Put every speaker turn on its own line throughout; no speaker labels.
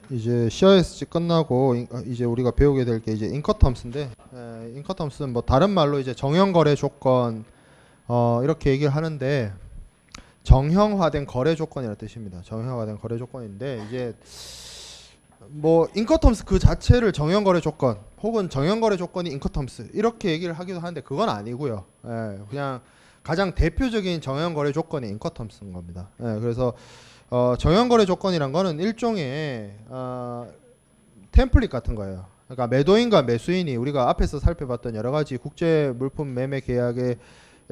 이제 CISG 끝나고 이제 우리가 배우게 될 게 이제 인커텀스인데, 인커텀스는 뭐 다른 말로 이제 정형거래 조건 이렇게 얘기를 하는데, 정형화된 거래 조건이라는 뜻입니다. 정형화된 거래 조건인데, 이제 뭐 인커텀스 그 자체를 정형거래 조건 혹은 정형거래 조건이 인커텀스 이렇게 얘기를 하기도 하는데, 그건 아니고요. 그냥 가장 대표적인 정형거래 조건이 인커텀스인 겁니다. 그래서 정형거래 조건이란 거는 일종의 템플릿 같은 거예요. 그러니까 매도인과 매수인이 우리가 앞에서 살펴봤던 여러 가지 국제 물품 매매 계약의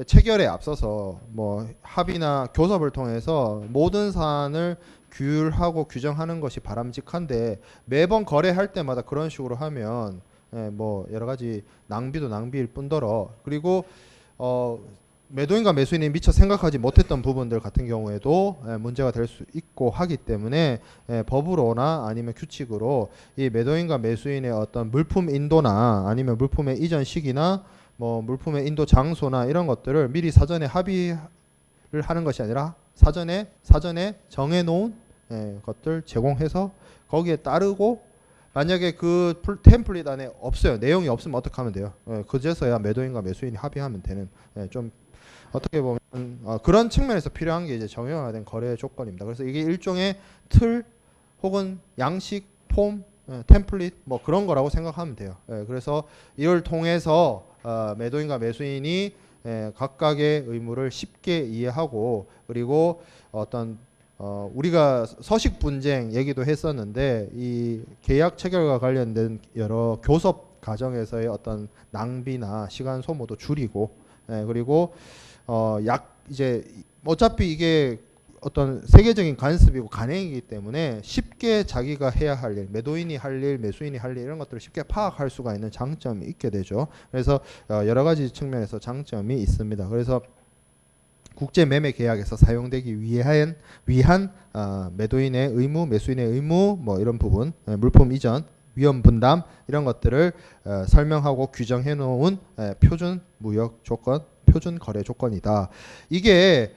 체결에 앞서서 뭐 합의나 교섭을 통해서 모든 사안을 규율하고 규정하는 것이 바람직한데, 매번 거래할 때마다 그런 식으로 하면 뭐 여러 가지 낭비도 낭비일 뿐더러, 그리고 매도인과 매수인이 미처 생각하지 못했던 부분들 같은 경우에도 문제가 될 수 있고 하기 때문에 법으로나 아니면 규칙으로 이 매도인과 매수인의 어떤 물품 인도나 아니면 물품의 이전 시기나 뭐 물품의 인도 장소나 이런 것들을 미리 사전에 합의를 하는 것이 아니라 사전에 정해놓은 것들 제공해서 거기에 따르고, 만약에 그 템플릿 안에 없어요, 내용이 없으면 어떻게 하면 돼요? 그제서야 매도인과 매수인이 합의하면 되는, 좀 어떻게 보면 그런 측면에서 필요한 게 이제 정형화된 거래 조건입니다. 그래서 이게 일종의 틀 혹은 양식, 폼, 템플릿 뭐 그런 거라고 생각하면 돼요. 그래서 이걸 통해서 매도인과 매수인이 각각의 의무를 쉽게 이해하고, 그리고 어떤 우리가 서식 분쟁 얘기도 했었는데, 이 계약 체결과 관련된 여러 교섭 과정에서의 어떤 낭비나 시간 소모도 줄이고, 그리고 이제 어차피 이게 어떤 세계적인 관습이고 관행이기 때문에 쉽게 자기가 해야 할 일, 매도인이 할 일, 매수인이 할 일, 이런 것들을 쉽게 파악할 수가 있는 장점이 있게 되죠. 그래서 여러 가지 측면에서 장점이 있습니다. 그래서 국제 매매 계약에서 사용되기 위한 매도인의 의무, 매수인의 의무, 뭐 이런 부분, 물품 이전, 위험 분담 이런 것들을 설명하고 규정해 놓은 표준 무역 조건, 표준 거래 조건이다. 이게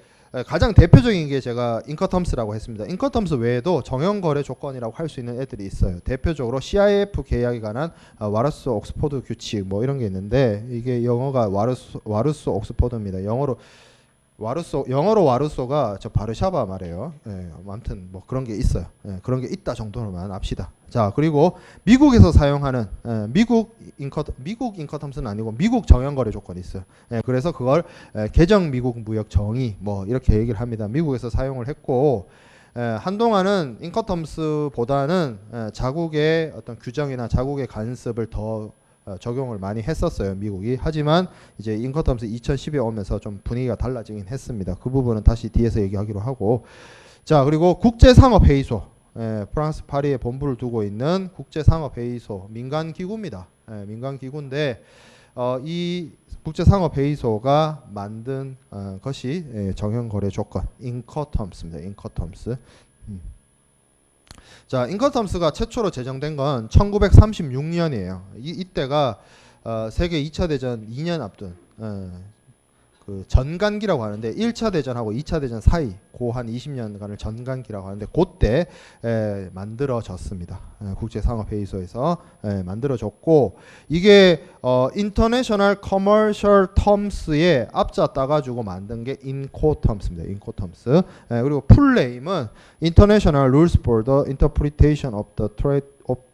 가장 대표적인 게 제가 인커텀스라고 했습니다. 인커텀스 외에도 정형 거래 조건이라고 할 수 있는 애들이 있어요. 대표적으로 CIF 계약에 관한 와르소 옥스포드 규칙 뭐 이런 게 있는데, 이게 영어가 와르소 옥스포드입니다. 영어로 와르소가 저 바르샤바 말이에요. 아무튼 뭐 그런 게 있어요. 그런 게 있다 정도로만 합시다. 자, 그리고 미국에서 사용하는 미국 인커텀스는 아니고 미국 정형거래 조건이 있어요. 그래서 그걸 개정 미국 무역 정의 뭐 이렇게 얘기를 합니다. 미국에서 사용을 했고, 한동안은 인커텀스보다는 자국의 어떤 규정이나 자국의 간섭을 더 적용을 많이 했었어요, 미국이. 하지만 이제 인커텀스 2010에 오면서 좀 분위기가 달라지긴 했습니다. 그 부분은 다시 뒤에서 얘기하기로 하고, 자, 그리고 국제상업회의소, 프랑스 파리에 본부를 두고 있는 국제상업회의소, 민간기구입니다. 민간기구인데 이 국제상업회의소가 만든 것이 정형거래 조건 인커텀스입니다. 인커텀스. 자, 인커텀스가 최초로 제정된 건 1936년이에요. 이때가 세계 2차 대전 2년 앞둔 그 전간기라고 하는데, 1차 대전하고 2차 대전 사이 고 한 20년간을 전간기라고 하는데, 그때 만들어졌습니다. 국제상업회의소에서 만들어졌고, 이게 인터내셔널 커머셜 텀스의 앞자 따가지고 만든 게 인코텀스입니다. 인코텀스. 그리고 풀네임은 International Rules for the Interpretation of the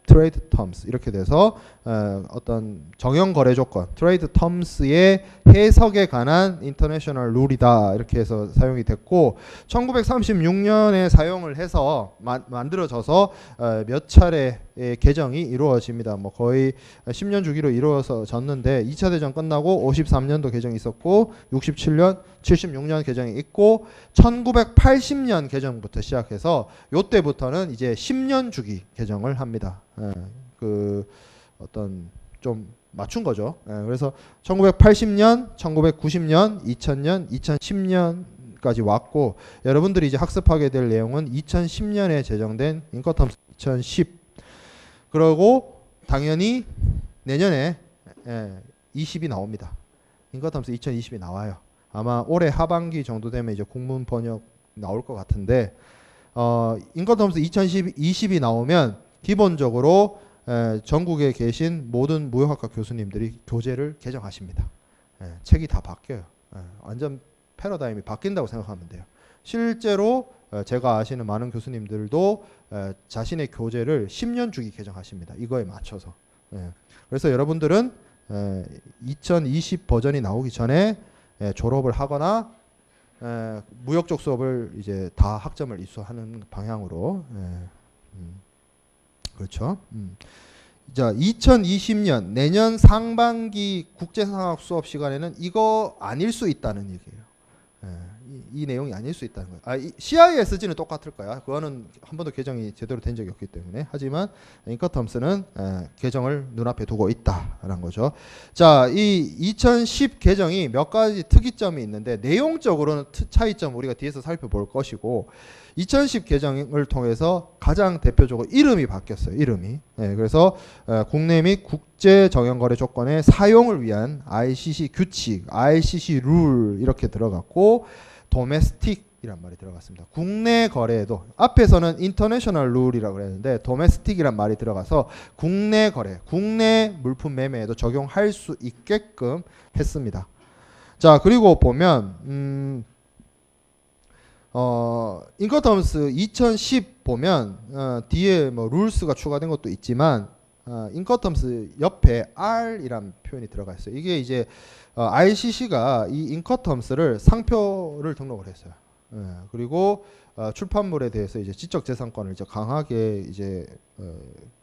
Trade Terms 이렇게 돼서 어떤 정형 거래 조건, 트레이드 텀스의 해석에 관한 인터내셔널 룰이다 이렇게 해서 사용이 됐고, 1936년에 사용을 해서 만들어져서 몇 차례의 개정이 이루어집니다. 뭐 거의 10년 주기로 이루어졌는데, 2차 대전 끝나고 53년도 개정이 있었고, 67년, 76년 개정이 있고, 1980년 개정부터 시작해서 요때부터는 이제 10년 주기 개정을 합니다. 그 어떤 좀 맞춘 거죠. 그래서 1980년, 1990년, 2000년, 2010년까지 왔고, 여러분들이 이제 학습하게 될 내용은 2010년에 제정된 인커텀스 2010. 그리고 당연히 내년에 20이 나옵니다. 인커텀스 2020이 나와요. 아마 올해 하반기 정도 되면 이제 국문 번역 나올 것 같은데, 인커텀스 2020이 나오면 기본적으로 전국에 계신 모든 무역학과 교수님들이 교재를 개정하십니다. 책이 다 바뀌어요. 완전 패러다임이 바뀐다고 생각하면 돼요. 실제로 제가 아시는 많은 교수님들도 자신의 교재를 10년 주기 개정하십니다. 이거에 맞춰서. 그래서 여러분들은 2020 버전이 나오기 전에 졸업을 하거나 무역적 수업을 이제 다 학점을 이수하는 방향으로. 그렇죠. 자, 2020년 내년 상반기 국제상학 수업 시간에는 이거 아닐 수 있다는 얘기예요. 이 내용이 아닐 수 있다는 거예요. CISG는 똑같을 거야. 그거는 한 번도 개정이 제대로 된 적이 없기 때문에. 하지만 인커텀스는 개정을 눈앞에 두고 있다라는 거죠. 자, 이 2010 개정이 몇 가지 특이점이 있는데 내용적으로는 차이점 우리가 뒤에서 살펴볼 것이고 2010 개정을 통해서 가장 대표적으로 이름이 바뀌었어요. 이름이. 그래서 국내 및 국제 정형거래 조건의 사용을 위한 ICC 규칙, ICC 룰 이렇게 들어갔고 도메스틱이란 말이 들어갔습니다. 국내 거래에도 앞에서는 인터내셔널 룰이라고 그랬는데 도메스틱이란 말이 들어가서 국내 거래, 국내 물품 매매에도 적용할 수 있게끔 했습니다. 자, 그리고 보면 인커텀스 2010 보면 뒤에 뭐 룰스가 추가된 것도 있지만 인커텀스 옆에 R이란 표현이 들어가 있어요. 이게 이제 ICC가 이 인커텀스를 상표를 등록을 했어요. 그리고 출판물에 대해서 이제 지적재산권을 이제 강하게 이제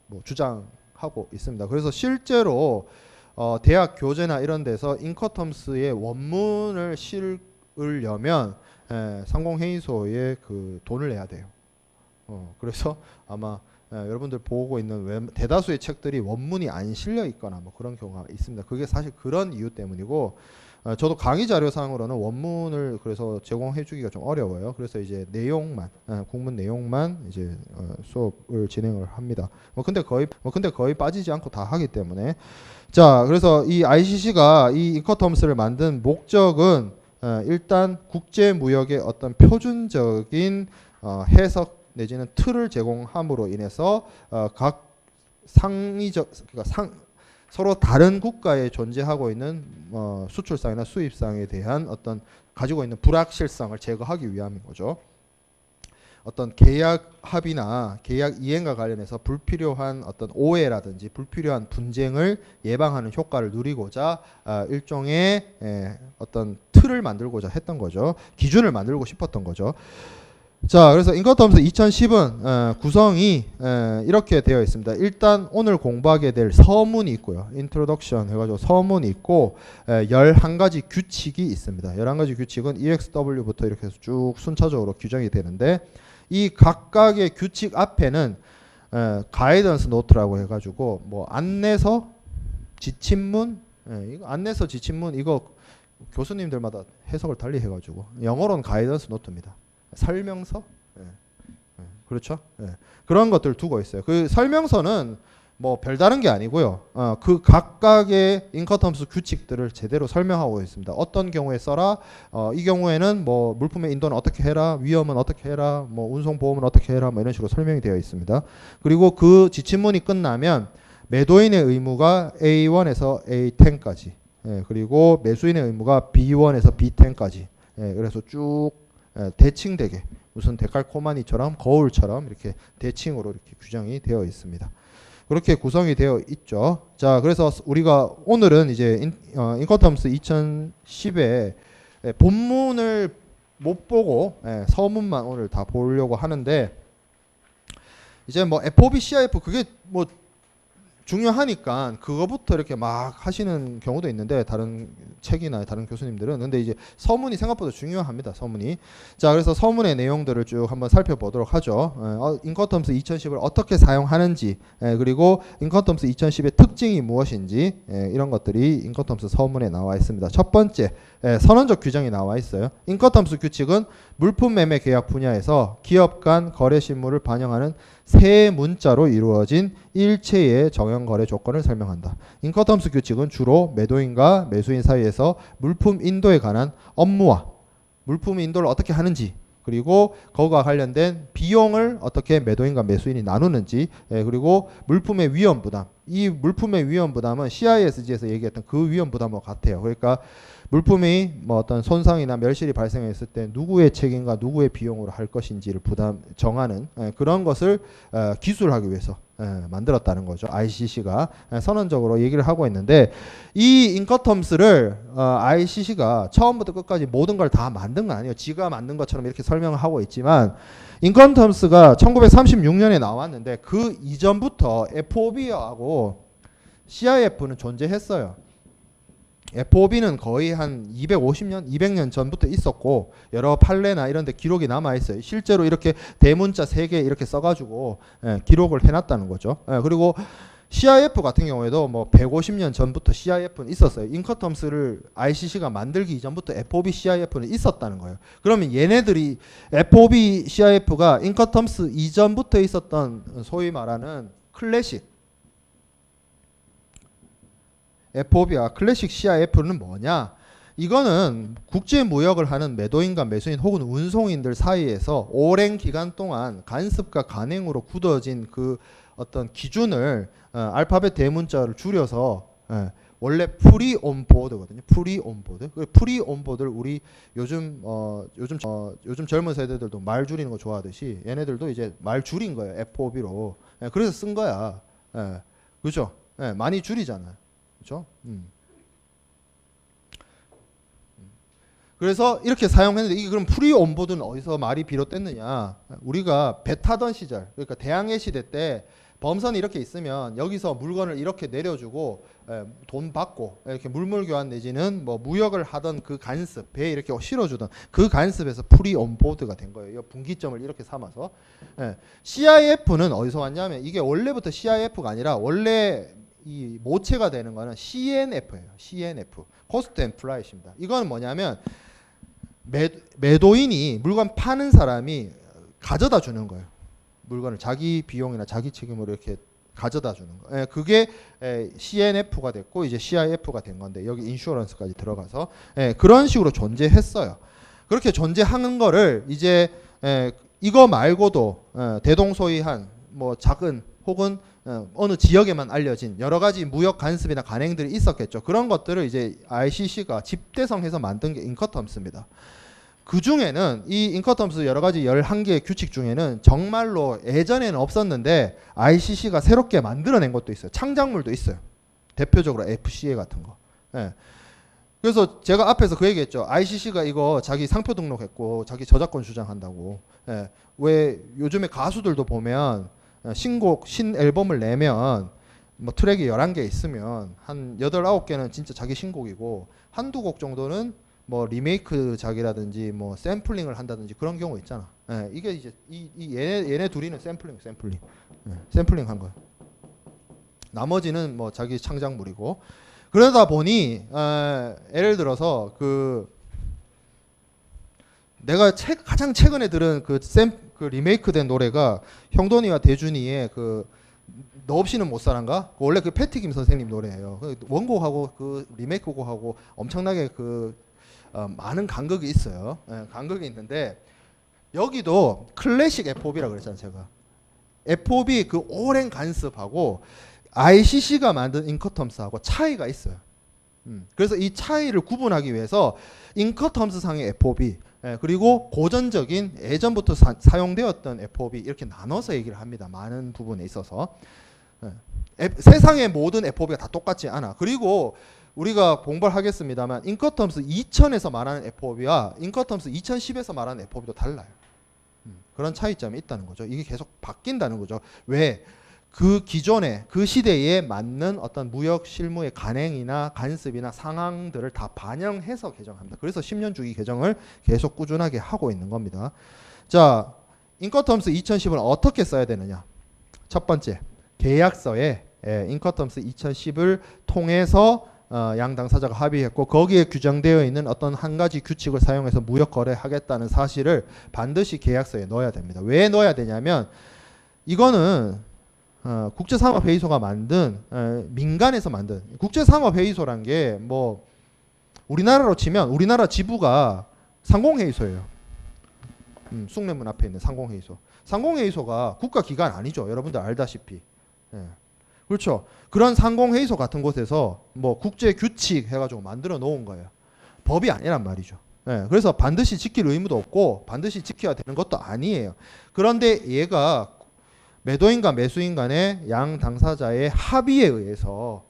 뭐 주장하고 있습니다. 그래서 실제로 대학 교재나 이런 데서 인커텀스의 원문을 실으려면 상공회의소에 그 돈을 내야 돼요. 그래서 아마 여러분들 보고 있는 대다수의 책들이 원문이 안 실려 있거나 뭐 그런 경우가 있습니다. 그게 사실 그런 이유 때문이고 저도 강의 자료상으로는 원문을 그래서 제공해 주기가 좀 어려워요. 그래서 이제 내용만 국문 내용만 이제 수업을 진행을 합니다. 근데 거의 빠지지 않고 다 하기 때문에 자, 그래서 이 ICC가 이 인커텀스를 만든 목적은 일단 국제 무역의 어떤 표준적인 해석 내지는 틀을 제공함으로 인해서 각 상위적 그러니까 서로 다른 국가에 존재하고 있는 수출상이나 수입상에 대한 어떤 가지고 있는 불확실성을 제거하기 위함인 거죠. 어떤 계약 합의나 계약 이행과 관련해서 불필요한 어떤 오해라든지 불필요한 분쟁을 예방하는 효과를 누리고자 일종의 어떤 틀을 만들고자 했던 거죠. 기준을 만들고 싶었던 거죠. 자, 그래서 인커텀스 2010은 구성이 이렇게 되어 있습니다. 일단 오늘 공부하게 될 서문이 있고요. 인트로덕션 해가지고 서문이 있고 11가지 규칙이 있습니다. 11가지 규칙은 EXW부터 이렇게 해서 쭉 순차적으로 규정이 되는데 이 각각의 규칙 앞에는 가이던스 노트라고 해가지고 뭐 안내서, 지침문, 이거 안내서, 지침문 이거 교수님들마다 해석을 달리 해가지고 영어로는 가이던스 노트입니다. 설명서, 그렇죠? 그런 것들 두고 있어요. 그 설명서는 뭐 별다른 게 아니고요. 그 각각의 인커텀스 규칙들을 제대로 설명하고 있습니다. 어떤 경우에 써라. 이 경우에는 뭐 물품의 인도는 어떻게 해라. 위험은 어떻게 해라. 뭐 운송 보험은 어떻게 해라. 뭐 이런 식으로 설명이 되어 있습니다. 그리고 그 지침문이 끝나면 매도인의 의무가 A1에서 A10까지. 그리고 매수인의 의무가 B1에서 B10까지. 그래서 쭉 대칭되게 무슨 데칼코마니처럼 거울처럼 이렇게 대칭으로 이렇게 규정이 되어 있습니다. 그렇게 구성이 되어 있죠. 자, 그래서 우리가 오늘은 이제 인커텀스 2010의 본문을 못 보고 서문만 오늘 다 보려고 하는데 이제 뭐 FOB, CIF 그게 뭐 중요하니까 그거부터 이렇게 막 하시는 경우도 있는데 다른 책이나 다른 교수님들은 근데 이제 서문이 생각보다 중요합니다. 서문이. 자, 그래서 서문의 내용들을 쭉 한번 살펴보도록 하죠. 인커텀스 2010을 어떻게 사용하는지 그리고 인커텀스 2010의 특징이 무엇인지 이런 것들이 인커텀스 서문에 나와 있습니다. 첫 번째 선언적 규정이 나와 있어요. 인커텀스 규칙은 물품 매매 계약 분야에서 기업 간 거래 실무를 반영하는 세 문자로 이루어진 일체의 정형 거래 조건을 설명한다. 인커텀스 규칙은 주로 매도인과 매수인 사이에서 물품 인도에 관한 업무와 물품 인도를 어떻게 하는지 그리고 그거와 관련된 비용을 어떻게 매도인과 매수인이 나누는지, 그리고 물품의 위험 부담. 이 물품의 위험 부담은 CISG에서 얘기했던 그 위험 부담과 같아요. 그러니까 물품이 뭐 어떤 손상이나 멸실이 발생했을 때 누구의 책임과 누구의 비용으로 할 것인지를 정하는 그런 것을 기술하기 위해서 만들었다는 거죠. ICC가 선언적으로 얘기를 하고 있는데, 이 인커텀스를 ICC가 처음부터 끝까지 모든 걸 다 만든 건 아니에요. 지가 만든 것처럼 이렇게 설명을 하고 있지만, 인커텀스가 1936년에 나왔는데 그 이전부터 FOB하고 CIF는 존재했어요. FOB는 거의 한 250년, 200년 전부터 있었고 여러 판례나 이런 데 기록이 남아 있어요. 실제로 이렇게 대문자 3개 이렇게 써가지고 기록을 해놨다는 거죠. 그리고 CIF 같은 경우에도 뭐 150년 전부터 CIF는 있었어요. 인커텀스를 ICC가 만들기 이전부터 FOB CIF는 있었다는 거예요. 그러면 얘네들이 FOB CIF가 인커텀스 이전부터 있었던 소위 말하는 클래식 FOB와 클래식 CIF는 뭐냐? 이거는 국제 무역을 하는 매도인과 매수인 혹은 운송인들 사이에서 오랜 기간 동안 간섭과 간행으로 굳어진 그 어떤 기준을 알파벳 대문자를 줄여서 원래 프리 온보드거든요. 프리 온보드. 프리 온보드를 우리 요즘 젊은 세대들도 말 줄이는 거 좋아하듯이 얘네들도 이제 말 줄인 거예요. FOB로. 그래서 쓴 거야. 그죠? 많이 줄이잖아요. 그렇죠? 그래서 이렇게 사용했는데, 이게 그럼 프리 온보드는 어디서 말이 비롯됐느냐? 우리가 배 타던 시절, 그러니까 대항해 시대 때 범선이 이렇게 있으면 여기서 물건을 이렇게 내려주고 돈 받고 이렇게 물물 교환 내지는 뭐 무역을 하던 그 간습, 배에 이렇게 실어주던 그 간습에서 프리 온보드가 된 거예요. 분기점을 이렇게 삼아서. CIF는 어디서 왔냐면, 이게 원래부터 CIF가 아니라 원래 이 모체가 되는 거는 CNF예요. CNF, Cost and Price입니다. 이건 뭐냐면 매도인이 물건 파는 사람이 가져다 주는 거예요. 물건을 자기 비용이나 자기 책임으로 이렇게 가져다 주는 거. 그게 CNF가 됐고 이제 CIF가 된 건데, 여기 인슈어런스까지 들어가서 그런 식으로 존재했어요. 그렇게 존재하는 거를 이제 이거 말고도 대동소이한 뭐 작은 혹은 어느 지역에만 알려진 여러 가지 무역 간섭이나 간행들이 있었겠죠. 그런 것들을 이제 ICC가 집대성해서 만든 게 인커텀스입니다. 그 중에는 이 인커텀스 여러 가지 11개의 규칙 중에는 정말로 예전에는 없었는데 ICC가 새롭게 만들어낸 것도 있어요. 창작물도 있어요. 대표적으로 FCA 같은 거. 그래서 제가 앞에서 그 얘기했죠. ICC가 이거 자기 상표 등록했고 자기 저작권 주장한다고. 왜 요즘에 가수들도 보면 신곡, 신앨범을 내면 뭐 트랙이 11개 있으면 한 8, 9개는 진짜 자기 신곡이고 한두 곡 정도는 뭐 리메이크작이라든지 뭐 샘플링을 한다든지 그런 경우 있잖아. 이게 이제 얘네 둘이는 샘플링 한 거야. 나머지는 뭐 자기 창작물이고. 그러다 보니 예를 들어서 그 내가 가장 최근에 들은 그 리메이크된 노래가 형돈이와 대준이의 그 너 없이는 못 살아인가? 원래 그 패티김 선생님 노래예요. 원곡하고 그 리메이크곡하고 엄청나게 그 많은 간극이 있어요. 간극이 있는데 여기도 클래식 FOB라고 그랬잖아요, 제가. FOB 그 오랜 간섭하고 ICC가 만든 인커텀스하고 차이가 있어요. 그래서 이 차이를 구분하기 위해서 인커텀스 상의 FOB 그리고 고전적인 예전부터 사용되었던 FOB 이렇게 나눠서 얘기를 합니다. 많은 부분에 있어서. 세상의 모든 FOB가 다 똑같지 않아. 그리고 우리가 공부를 하겠습니다만 인커텀스 2000에서 말하는 FOB와 인커텀스 2010에서 말하는 FOB도 달라요. 그런 차이점이 있다는 거죠. 이게 계속 바뀐다는 거죠. 왜? 그 기존에 그 시대에 맞는 어떤 무역 실무의 간행이나 간섭이나 상황들을 다 반영해서 개정합니다. 그래서 10년 주기 개정을 계속 꾸준하게 하고 있는 겁니다. 자, 인커텀스 2010을 어떻게 써야 되느냐? 첫 번째, 계약서에 인커텀스 2010을 통해서 양 당사자가 합의했고 거기에 규정되어 있는 어떤 한 가지 규칙을 사용해서 무역 거래하겠다는 사실을 반드시 계약서에 넣어야 됩니다. 왜 넣어야 되냐면 이거는 국제상업회의소가 만든 민간에서 만든 국제상업회의소란 게 뭐 우리나라로 치면 우리나라 지부가 상공회의소예요. 숭례문 앞에 있는 상공회의소. 상공회의소가 국가기관 아니죠. 여러분들 알다시피. 예. 그렇죠. 그런 상공회의소 같은 곳에서 뭐 국제규칙 해가지고 만들어 놓은 거예요. 법이 아니란 말이죠. 예. 그래서 반드시 지킬 의무도 없고 반드시 지켜야 되는 것도 아니에요. 그런데 얘가 매도인과 매수인 간의 양 당사자의 합의에 의해서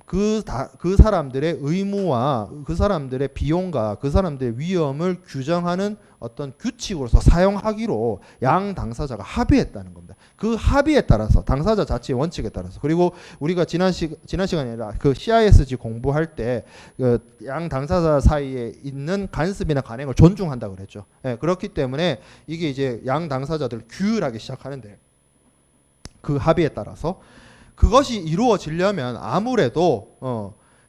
그 사람들의 의무와 그 사람들의 비용과 그 사람들의 위험을 규정하는 어떤 규칙으로서 사용하기로 양 당사자가 합의했다는 겁니다. 그 합의에 따라서 당사자 자체의 원칙에 따라서 그리고 우리가 지난 시간에 아니라 그 CISG 공부할 때 양 당사자 사이에 있는 간섭이나 간행을 존중한다고 그랬죠. 예, 그렇기 때문에 이게 이제 양 당사자들 규율하기 시작하는데 그 합의에 따라서 그것이 이루어지려면 아무래도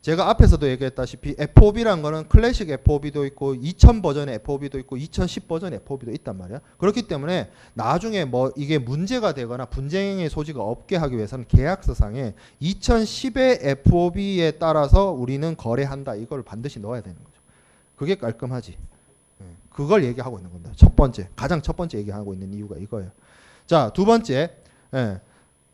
제가 앞에서도 얘기했다시피 FOB라는 거는 클래식 FOB도 있고 2000 버전의 FOB도 있고 2010 버전의 FOB도 있단 말이야. 그렇기 때문에 나중에 뭐 이게 문제가 되거나 분쟁의 소지가 없게 하기 위해서는 계약서상에 2010의 FOB에 따라서 우리는 거래한다. 이걸 반드시 넣어야 되는 거죠. 그게 깔끔하지. 그걸 얘기하고 있는 겁니다. 첫 번째, 가장 첫 번째 얘기하고 있는 이유가 이거예요. 자, 두 번째,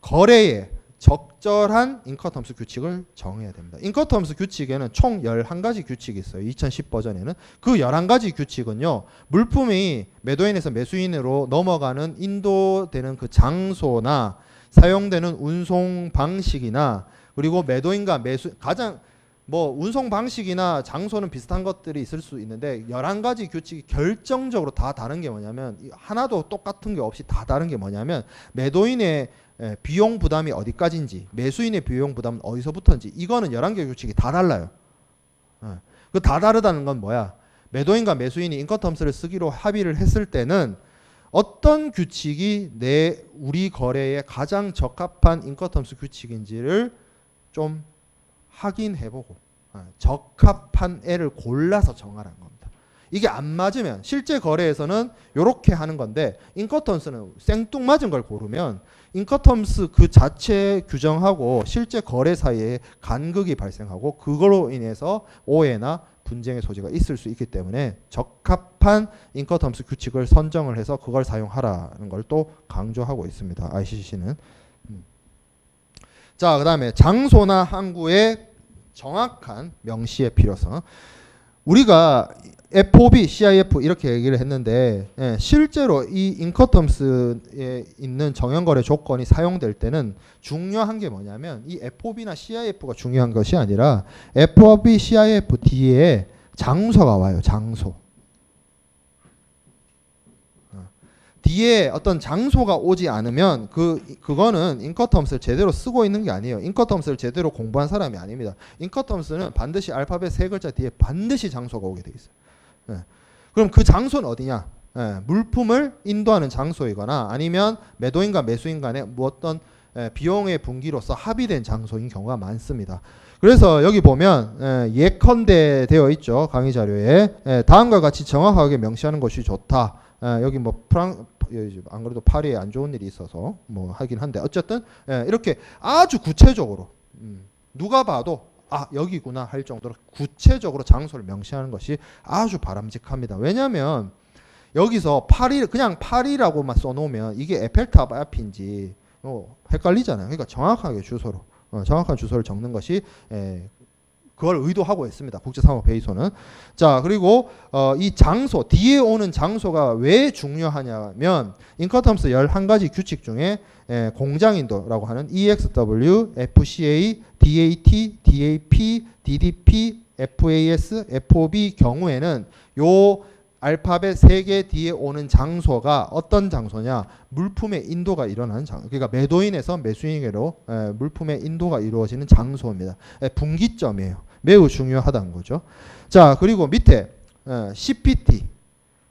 거래에 적절한 인커텀스 규칙을 정해야 됩니다. 인커텀스 규칙에는 총 11가지 규칙이 있어요. 2010 버전에는. 그 11가지 규칙은요. 물품이 매도인에서 매수인으로 넘어가는 인도되는 그 장소나 사용되는 운송 방식이나 그리고 매도인과 가장 뭐 운송 방식이나 장소는 비슷한 것들이 있을 수 있는데 11가지 규칙이 결정적으로 다 다른 게 뭐냐면 하나도 똑같은 게 없이 다 다른 게 뭐냐면 매도인의 비용 부담이 어디까지인지 매수인의 비용 부담은 어디서부터인지 이거는 11개 규칙이 다 달라요. 그 다 다르다는 건 뭐야? 매도인과 매수인이 인커텀스를 쓰기로 합의를 했을 때는 어떤 규칙이 우리 거래에 가장 적합한 인커텀스 규칙인지를 좀 확인해보고 적합한 애를 골라서 정하라는 겁니다. 이게 안 맞으면 실제 거래에서는 이렇게 하는 건데 인커텀스는 생뚱맞은 걸 고르면 인커텀스 그 자체 규정하고 실제 거래 사이에 간극이 발생하고 그걸로 인해서 오해나 분쟁의 소지가 있을 수 있기 때문에 적합한 인커텀스 규칙을 선정을 해서 그걸 사용하라는 걸 또 강조하고 있습니다. ICC는. 자, 그 다음에 장소나 항구의 정확한 명시의 필요성. 우리가 FOB, CIF 이렇게 얘기를 했는데 실제로 이 인커텀스에 있는 정형거래 조건이 사용될 때는 중요한 게 뭐냐면 이 FOB나 CIF가 중요한 것이 아니라 FOB, CIF 뒤에 장소가 와요. 장소. 뒤에 어떤 장소가 오지 않으면 그거는 인커텀스를 제대로 쓰고 있는 게 아니에요. 인커텀스를 제대로 공부한 사람이 아닙니다. 인커텀스는 반드시 알파벳 3글자 뒤에 반드시 장소가 오게 돼 있어요. 그럼 그 장소는 어디냐? 물품을 인도하는 장소이거나 아니면 매도인과 매수인 간에 어떤 비용의 분기로서 합의된 장소인 경우가 많습니다. 그래서 여기 보면 예컨대 되어 있죠. 강의 자료에 다음과 같이 정확하게 명시하는 것이 좋다. 여기 뭐 안 그래도 파리에 안 좋은 일이 있어서 뭐 하긴 한데 어쨌든 이렇게 아주 구체적으로 누가 봐도 아 여기구나 할 정도로 구체적으로 장소를 명시하는 것이 아주 바람직합니다. 왜냐하면 여기서 파리 그냥 파리라고만 써놓으면 이게 에펠탑 앞인지 헷갈리잖아요. 그러니까 정확하게 주소로 정확한 주소를 적는 것이 그걸 의도하고 있습니다. 국제사무회의소는. 자, 그리고 이 장소, 뒤에 오는 장소가 왜 중요하냐면 인커텀스 11가지 규칙 중에 공장인도라고 하는 EXW, FCA, DAT, DAP, DDP, FAS, FOB 경우에는 요 알파벳 3개 뒤에 오는 장소가 어떤 장소냐? 물품의 인도가 일어나는 장소. 그러니까 매도인에서 매수인에게로 물품의 인도가 이루어지는 장소입니다. 분기점이에요. 매우 중요하다는 거죠. 자, 그리고 밑에 CPT,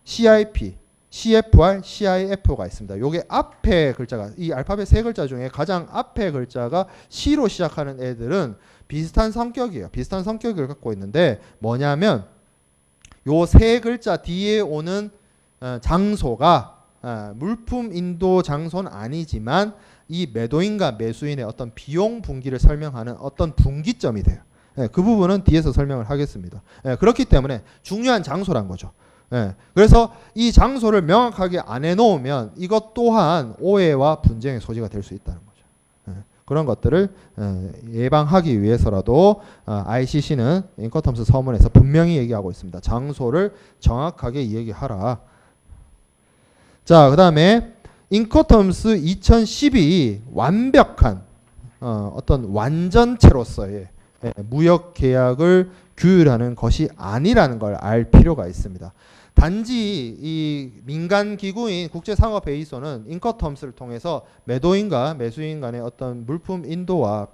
CIP, CFR, CIF가 있습니다. 요게 앞에 글자가 이 알파벳 3글자 중에 가장 앞에 글자가 C로 시작하는 애들은 비슷한 성격이에요. 비슷한 성격을 갖고 있는데 뭐냐면 요 3글자 뒤에 오는 장소가 물품 인도 장소는 아니지만 이 매도인과 매수인의 어떤 비용 분기를 설명하는 어떤 분기점이 돼요. 그 부분은 뒤에서 설명을 하겠습니다. 그렇기 때문에 중요한 장소란 거죠. 예. 그래서 이 장소를 명확하게 안 해놓으면 이것 또한 오해와 분쟁의 소지가 될 수 있다는 거죠. 예. 그런 것들을 예방하기 위해서라도 ICC는 인커텀스 서문에서 분명히 얘기하고 있습니다. 장소를 정확하게 얘기하라. 자, 그 다음에 인커텀스 2012 완벽한 어떤 완전체로서의 무역 계약을 규율하는 것이 아니라는 걸 알 필요가 있습니다. 단지 이 민간 기구인 국제상업회의소는 인커텀스를 통해서 매도인과 매수인 간의 어떤 물품 인도와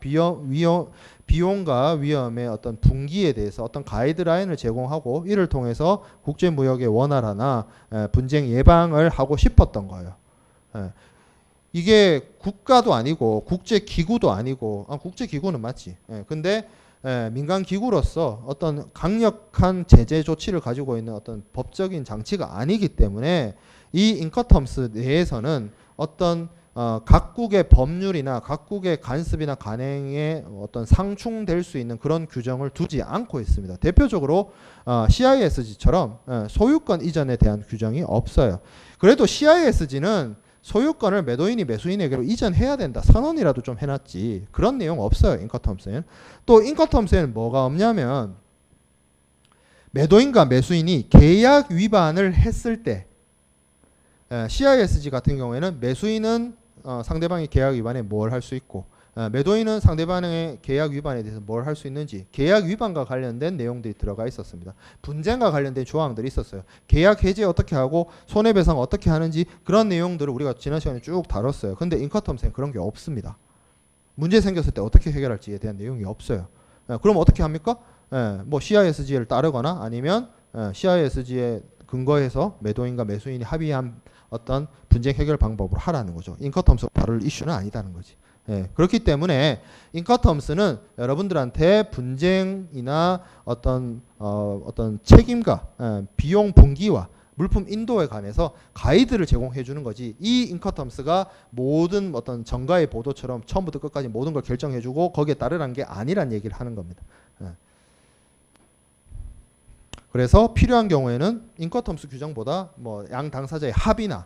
비용과 위험의 어떤 분기에 대해서 어떤 가이드라인을 제공하고 이를 통해서 국제무역의 원활화나 분쟁 예방을 하고 싶었던 거예요. 이게 국가도 아니고 국제기구도 아니고 국제기구는 맞지. 근데 민간 기구로서 어떤 강력한 제재 조치를 가지고 있는 어떤 법적인 장치가 아니기 때문에 이 인커텀스 내에서는 어떤 각국의 법률이나 각국의 간섭이나 간행에 어떤 상충될 수 있는 그런 규정을 두지 않고 있습니다. 대표적으로 CISG처럼 소유권 이전에 대한 규정이 없어요. 그래도 CISG는 소유권을 매도인이 매수인에게로 이전해야 된다. 선언이라도 좀 해놨지. 그런 내용 없어요. 인커텀스에는. 또 인커텀스에는 뭐가 없냐면 매도인과 매수인이 계약 위반을 했을 때 CISG 같은 경우에는 매수인은 상대방이 계약 위반에 뭘 할 수 있고 매도인은 상대방의 계약 위반에 대해서 뭘 할 수 있는지 계약 위반과 관련된 내용들이 들어가 있었습니다. 분쟁과 관련된 조항들이 있었어요. 계약 해지 어떻게 하고 손해배상 어떻게 하는지 그런 내용들을 우리가 지난 시간에 쭉 다뤘어요. 근데 인커텀스는 그런 게 없습니다. 문제 생겼을 때 어떻게 해결할지에 대한 내용이 없어요. 그럼 어떻게 합니까? 뭐 CISG를 따르거나 아니면 CISG에 근거해서 매도인과 매수인이 합의한 어떤 분쟁 해결 방법으로 하라는 거죠. 인커텀스가 다룰 이슈는 아니다는 거지. 그렇기 때문에 인커텀스는 여러분들한테 분쟁이나 어떤 책임과 비용 분기와 물품 인도에 관해서 가이드를 제공해 주는 거지. 이 인커텀스가 모든 어떤 정가의 보도처럼 처음부터 끝까지 모든 걸 결정해 주고 거기에 따르라는 게 아니란 얘기를 하는 겁니다. 그래서 필요한 경우에는 인커텀스 규정보다 뭐 양 당사자의 합의나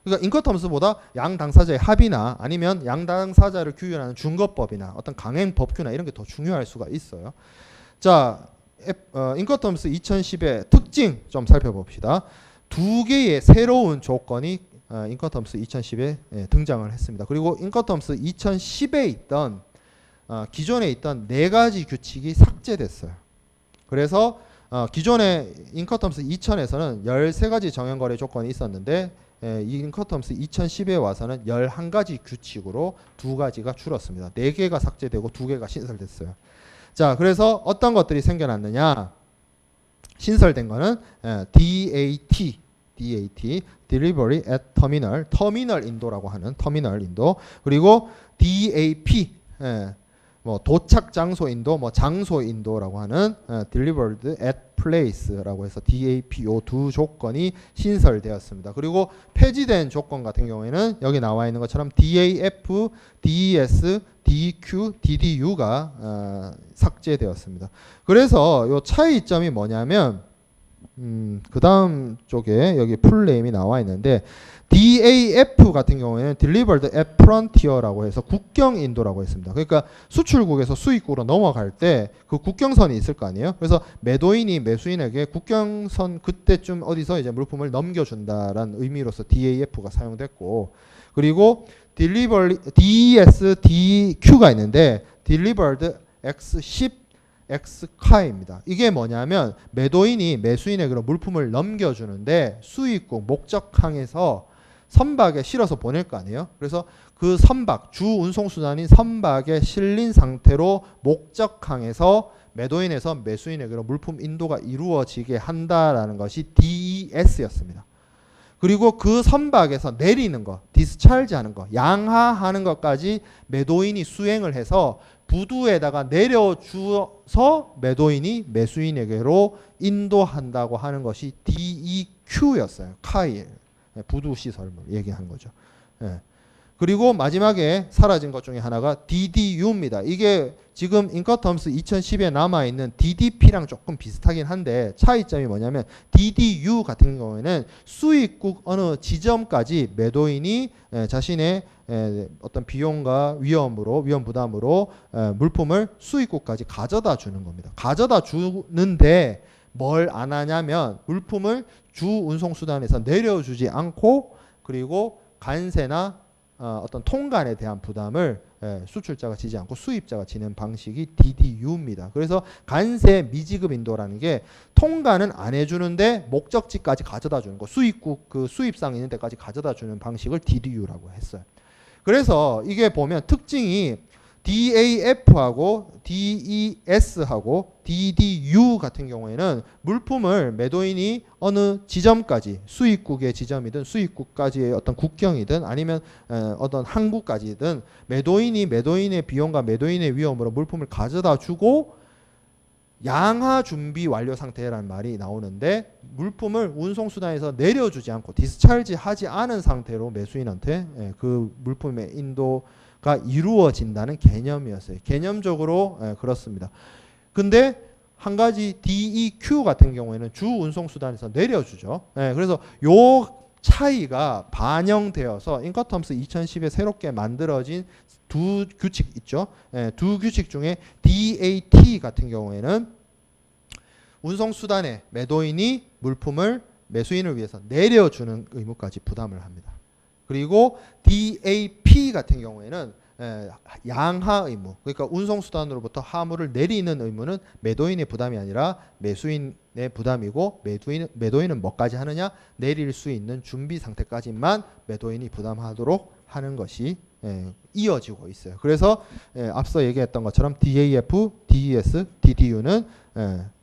그러니까 인커텀스보다 양 당사자의 합의나 아니면 양 당사자를 규율하는 준거법이나 어떤 강행 법규나 이런 게 더 중요할 수가 있어요. 자, 인커텀스 2010의 특징 좀 살펴봅시다. 두 개의 새로운 조건이 인커텀스 2010에 등장을 했습니다. 그리고 인커텀스 2010에 있던 기존에 있던 4가지 규칙이 삭제됐어요. 그래서 기존의 인커텀스 2000에서는 13가지 정형거래 조건이 있었는데 이 인커텀스 2010에 와서는 11가지 규칙으로 2가지가 줄었습니다. 4개가 삭제되고 2개가 신설됐어요. 자, 그래서 어떤 것들이 생겨났느냐? 신설된 거는 DAT, Delivery at Terminal, 터미널 인도라고 하는 터미널 인도, 그리고 DAP, 뭐 도착 장소 인도, 뭐 장소 인도라고 하는 Delivered at Place라고 해서 DAP 요 두 조건이 신설되었습니다. 그리고 폐지된 조건 같은 경우에는 여기 나와 있는 것처럼 DAF, DES, DQ, DDU가 삭제되었습니다. 그래서 요 차이점이 뭐냐면 그 다음 쪽에 여기 풀네임이 나와 있는데 DAF 같은 경우에는 Delivered at Frontier라고 해서 국경 인도라고 했습니다. 그러니까 수출국에서 수입국으로 넘어갈 때 그 국경선이 있을 거 아니에요. 그래서 매도인이 매수인에게 국경선 그때쯤 어디서 이제 물품을 넘겨준다라는 의미로서 DAF가 사용됐고, 그리고 DES, DQ가 있는데 Delivered X10 X카입니다. 이게 뭐냐면 매도인이 매수인에게로 물품을 넘겨주는데 수입국 목적항에서 선박에 실어서 보낼 거 아니에요. 그래서 그 선박, 주 운송수단인 선박에 실린 상태로 목적항에서 매도인에서 매수인에게로 물품 인도가 이루어지게 한다라는 것이 DES였습니다. 그리고 그 선박에서 내리는 거, 디스차르지 하는 거, 양하하는 것까지 매도인이 수행을 해서 부두에다가 내려주어서 매도인이 매수인에게로 인도한다고 하는 것이 DEQ였어요. 카일 부두 시설물 얘기하는 거죠. 그리고 마지막에 사라진 것 중에 하나가 DDU입니다. 이게 지금 인커텀스 2010에 남아있는 DDP랑 조금 비슷하긴 한데 차이점이 뭐냐면 DDU 같은 경우에는 수입국 어느 지점까지 매도인이 자신의 어떤 비용과 위험 부담으로 물품을 수입국까지 가져다 주는 겁니다. 가져다 주는데 뭘 안 하냐면 물품을 주 운송수단에서 내려주지 않고 그리고 관세나 어떤 통관에 대한 부담을 수출자가 지지 않고 수입자가 지는 방식이 DDU입니다. 그래서 관세 미지급 인도라는 게 통관은 안 해주는데 목적지까지 가져다 주는 거, 수입국 그 수입상 있는 데까지 가져다 주는 방식을 DDU라고 했어요. 그래서 이게 보면 특징이 DAF하고 DES하고 DDU 같은 경우에는 물품을 매도인이 어느 지점까지 수입국의 지점이든 수입국까지의 어떤 국경이든 아니면 어떤 항구까지든 매도인의 비용과 매도인의 위험으로 물품을 가져다 주고 양하 준비 완료 상태라는 말이 나오는데 물품을 운송수단에서 내려주지 않고 디스차지 하지 않은 상태로 매수인한테 그 물품의 인도가 이루어진다는 개념이었어요. 개념적으로 그렇습니다. 근데 한 가지 DEQ 같은 경우에는 주 운송수단에서 내려주죠. 그래서 요 차이가 반영되어서 인커텀스 2010에 새롭게 만들어진 두 규칙 있죠. 두 규칙 중에 DAT 같은 경우에는 운송수단의 매도인이 물품을 매수인을 위해서 내려주는 의무까지 부담을 합니다. 그리고 DAP 같은 경우에는 양하 의무, 그러니까 운송수단으로부터 하물을 내리는 의무는 매도인의 부담이 아니라 매수인의 부담이고 매도인은 뭐까지 하느냐? 내릴 수 있는 준비 상태까지만 매도인이 부담하도록 하는 것이 이어지고 있어요. 그래서 앞서 얘기했던 것처럼 DAF, DES, DDU는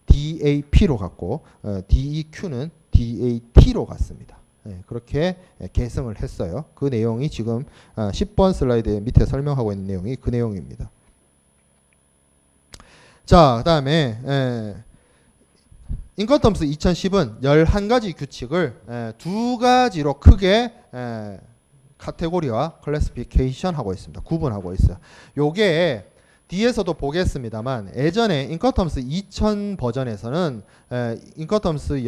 DAP로 갔고 DEQ는 DAT로 갔습니다. 그렇게 계승을 했어요. 그 내용이 지금 10번 슬라이드 밑에 설명하고 있는 내용이 그 내용입니다. 자, 그 다음에 인커텀스 2010은 11가지 규칙을 두 가지로 크게 카테고리와 클래시피케이션 하고 있습니다. 구분하고 있어요. 요게 뒤에서도 보겠습니다만 예전에 인커텀스 2000 버전에서는 인커텀스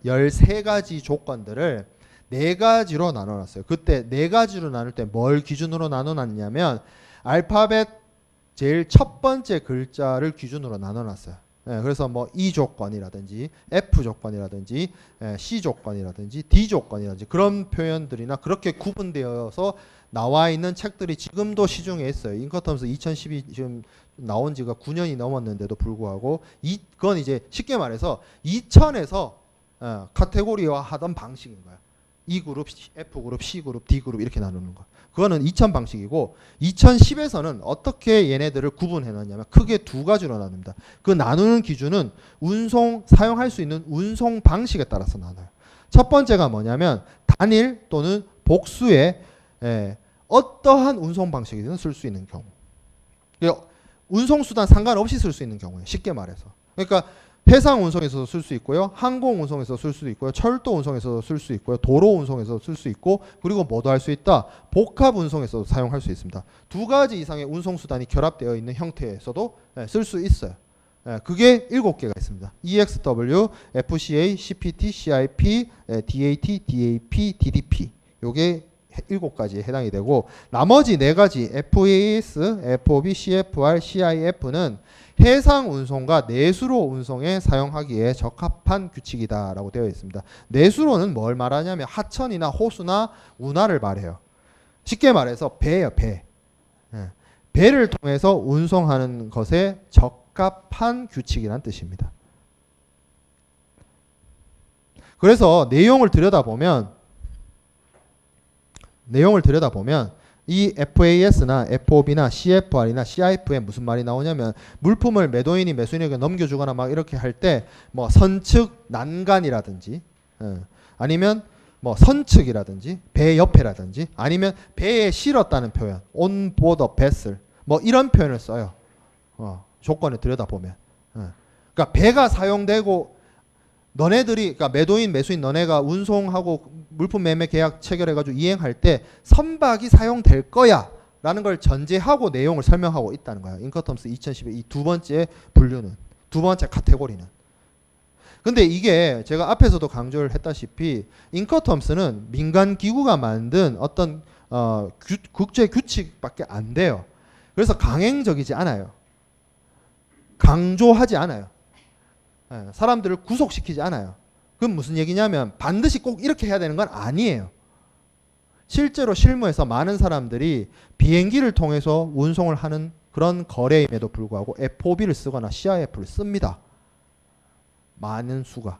13가지 조건들을 4가지로 나눠놨어요. 그때 4가지로 나눌 때 뭘 기준으로 나눠놨냐면 알파벳 제일 첫 번째 글자를 기준으로 나눠놨어요. 그래서 뭐 E 조건이라든지 F 조건이라든지 C 조건이라든지 D 조건이라든지 그런 표현들이나 그렇게 구분되어서 나와 있는 책들이 지금도 시중에 있어요. 인커텀스 2010이 지금 나온 지가 9년이 넘었는데도 불구하고 그건 이제 쉽게 말해서 2000에서 카테고리화 하던 방식인 거예요. E그룹, F그룹, C그룹, D그룹 이렇게 나누는 거. 그거는 2000 방식이고 2010에서는 어떻게 얘네들을 구분해 놨냐면 크게 2가지로 나눕니다. 그 나누는 기준은 사용할 수 있는 운송 방식에 따라서 나눠요. 첫 번째가 뭐냐면 단일 또는 복수의 어떠한 운송 방식이든 쓸 수 있는 경우. 운송수단 상관없이 쓸 수 있는 경우예요. 쉽게 말해서. 그러니까 해상 운송에서도 쓸 수 있고요. 항공 운송에서 쓸 수도 있고요. 철도 운송에서도 쓸 수 있고요. 도로 운송에서도 쓸 수 있고 그리고 뭐도 할 수 있다. 복합 운송에서도 사용할 수 있습니다. 2가지 이상의 운송수단이 결합되어 있는 형태에서도 쓸 수 있어요. 그게 7개가 있습니다. EXW, FCA, CPT, CIP, DAT, DAP, DDP. 요게 7가지에 해당이 되고 나머지 4가지 FAS, FOB, CFR, CIF는 해상 운송과 내수로 운송에 사용하기에 적합한 규칙이다라고 되어 있습니다. 내수로는 뭘 말하냐면 하천이나 호수나 운하를 말해요. 쉽게 말해서 배예요, 배. 배를 통해서 운송하는 것에 적합한 규칙이란 뜻입니다. 그래서 내용을 들여다보면 이 FAS나 FOB나 CFR이나 CIF에 무슨 말이 나오냐면 물품을 매도인이 매수인에게 넘겨주거나 막 이렇게 할 때 뭐 선측 난간이라든지 아니면 뭐 선측이라든지 배 옆에라든지 아니면 배에 실었다는 표현 on board a vessel 뭐 이런 표현을 써요. 조건을 들여다보면 그러니까 배가 사용되고 너네들이 그러니까 매도인 매수인 너네가 운송하고 물품 매매 계약 체결해가지고 이행할 때 선박이 사용될 거야 라는 걸 전제하고 내용을 설명하고 있다는 거예요. 인커텀스 2010의 이 두 번째 분류는, 두 번째 카테고리는. 근데 이게 제가 앞에서도 강조를 했다시피 인커텀스는 민간 기구가 만든 어떤 국제 규칙밖에 안 돼요. 그래서 강행적이지 않아요. 강조하지 않아요. 사람들을 구속시키지 않아요. 그건 무슨 얘기냐면 반드시 꼭 이렇게 해야 되는 건 아니에요. 실제로 실무에서 많은 사람들이 비행기를 통해서 운송을 하는 그런 거래임에도 불구하고 FOB를 쓰거나 CIF를 씁니다. 많은 수가.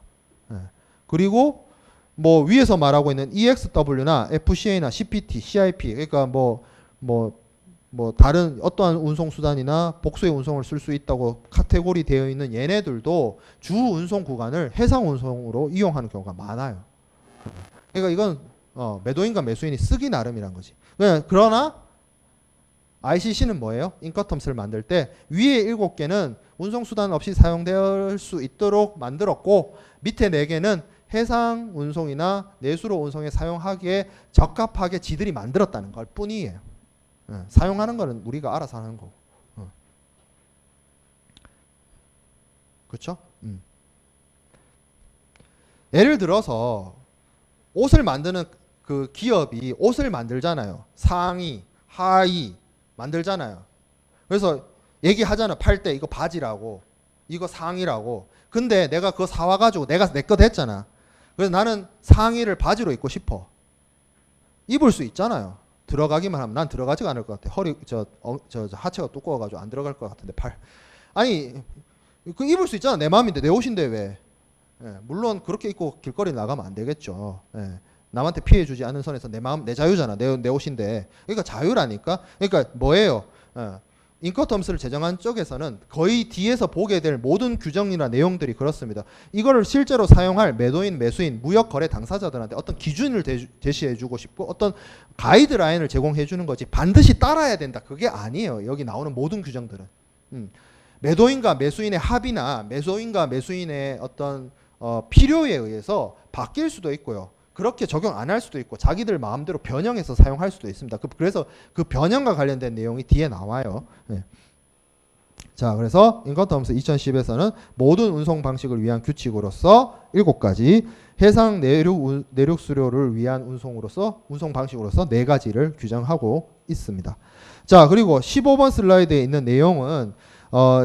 그리고 뭐 위에서 말하고 있는 EXW나 FCA나 CPT, CIP 그러니까 뭐 다른 어떠한 운송 수단이나 복수의 운송을 쓸 수 있다고 카테고리 되어 있는 얘네들도 주 운송 구간을 해상 운송으로 이용하는 경우가 많아요. 그러니까 이건 매도인과 매수인이 쓰기 나름이란 거지. 그러나 ICC는 뭐예요? 인커텀스를 만들 때 위에 7개는 운송 수단 없이 사용될 수 있도록 만들었고 밑에 4개는 해상 운송이나 내수로 운송에 사용하기에 적합하게 지들이 만들었다는 걸 뿐이에요. 사용하는 거는 우리가 알아서 하는 거고. 그렇죠? 예를 들어서 옷을 만드는 그 기업이 옷을 만들잖아요. 상의, 하의 만들잖아요. 그래서 얘기하잖아. 팔 때 이거 바지라고, 이거 상의라고. 근데 내가 그거 사와가지고 내가 내 거 됐잖아. 그래서 나는 상의를 바지로 입고 싶어. 입을 수 있잖아요. 들어가기만 하면 난 들어가지가 않을 것 같아. 허리 저 하체가 두꺼워가지고 안 들어갈 것 같은데 아니 그 입을 수 있잖아. 내 마음인데 내 옷인데 왜? 물론 그렇게 입고 길거리 나가면 안 되겠죠. 남한테 피해 주지 않은 선에서 내 마음 내 자유잖아. 내 옷인데. 그러니까 자유라니까. 그러니까 뭐예요? 인커텀스를 제정한 쪽에서는 거의 뒤에서 보게 될 모든 규정이나 내용들이 그렇습니다. 이거를 실제로 사용할 매도인, 매수인, 무역 거래 당사자들한테 어떤 기준을 제시해 주고 싶고 어떤 가이드라인을 제공해 주는 거지 반드시 따라야 된다. 그게 아니에요. 여기 나오는 모든 규정들은. 매도인과 매수인의 합의나 매도인과 매수인의 어떤 필요에 의해서 바뀔 수도 있고요. 그렇게 적용 안 할 수도 있고 자기들 마음대로 변형해서 사용할 수도 있습니다. 그래서 그 변형과 관련된 내용이 뒤에 나와요. 자, 그래서 인커텀스 2010에서는 모든 운송 방식을 위한 규칙으로서 7가지, 해상 내륙 수료를 위한 운송 방식으로서 4가지를 규정하고 있습니다. 자, 그리고 15번 슬라이드에 있는 내용은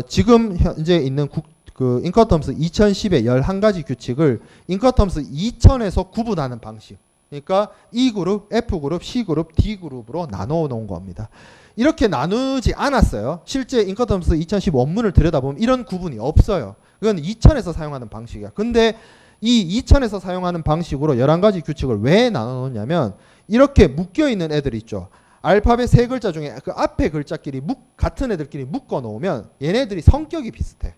지금 현재 있는 그 인커텀스 2010의 11가지 규칙을 인커텀스 2000에서 구분하는 방식. 그러니까 E그룹, F그룹, C그룹, D그룹으로 나눠 놓은 겁니다. 이렇게 나누지 않았어요. 실제 인커텀스 2010 원문을 들여다보면 이런 구분이 없어요. 그건 2000에서 사용하는 방식이야. 근데 이 2000에서 사용하는 방식으로 11가지 규칙을 왜 나눠 놓냐면 이렇게 묶여 있는 애들 있죠. 알파벳 3글자 중에 그 앞에 글자끼리 같은 애들끼리 묶어 놓으면 얘네들이 성격이 비슷해.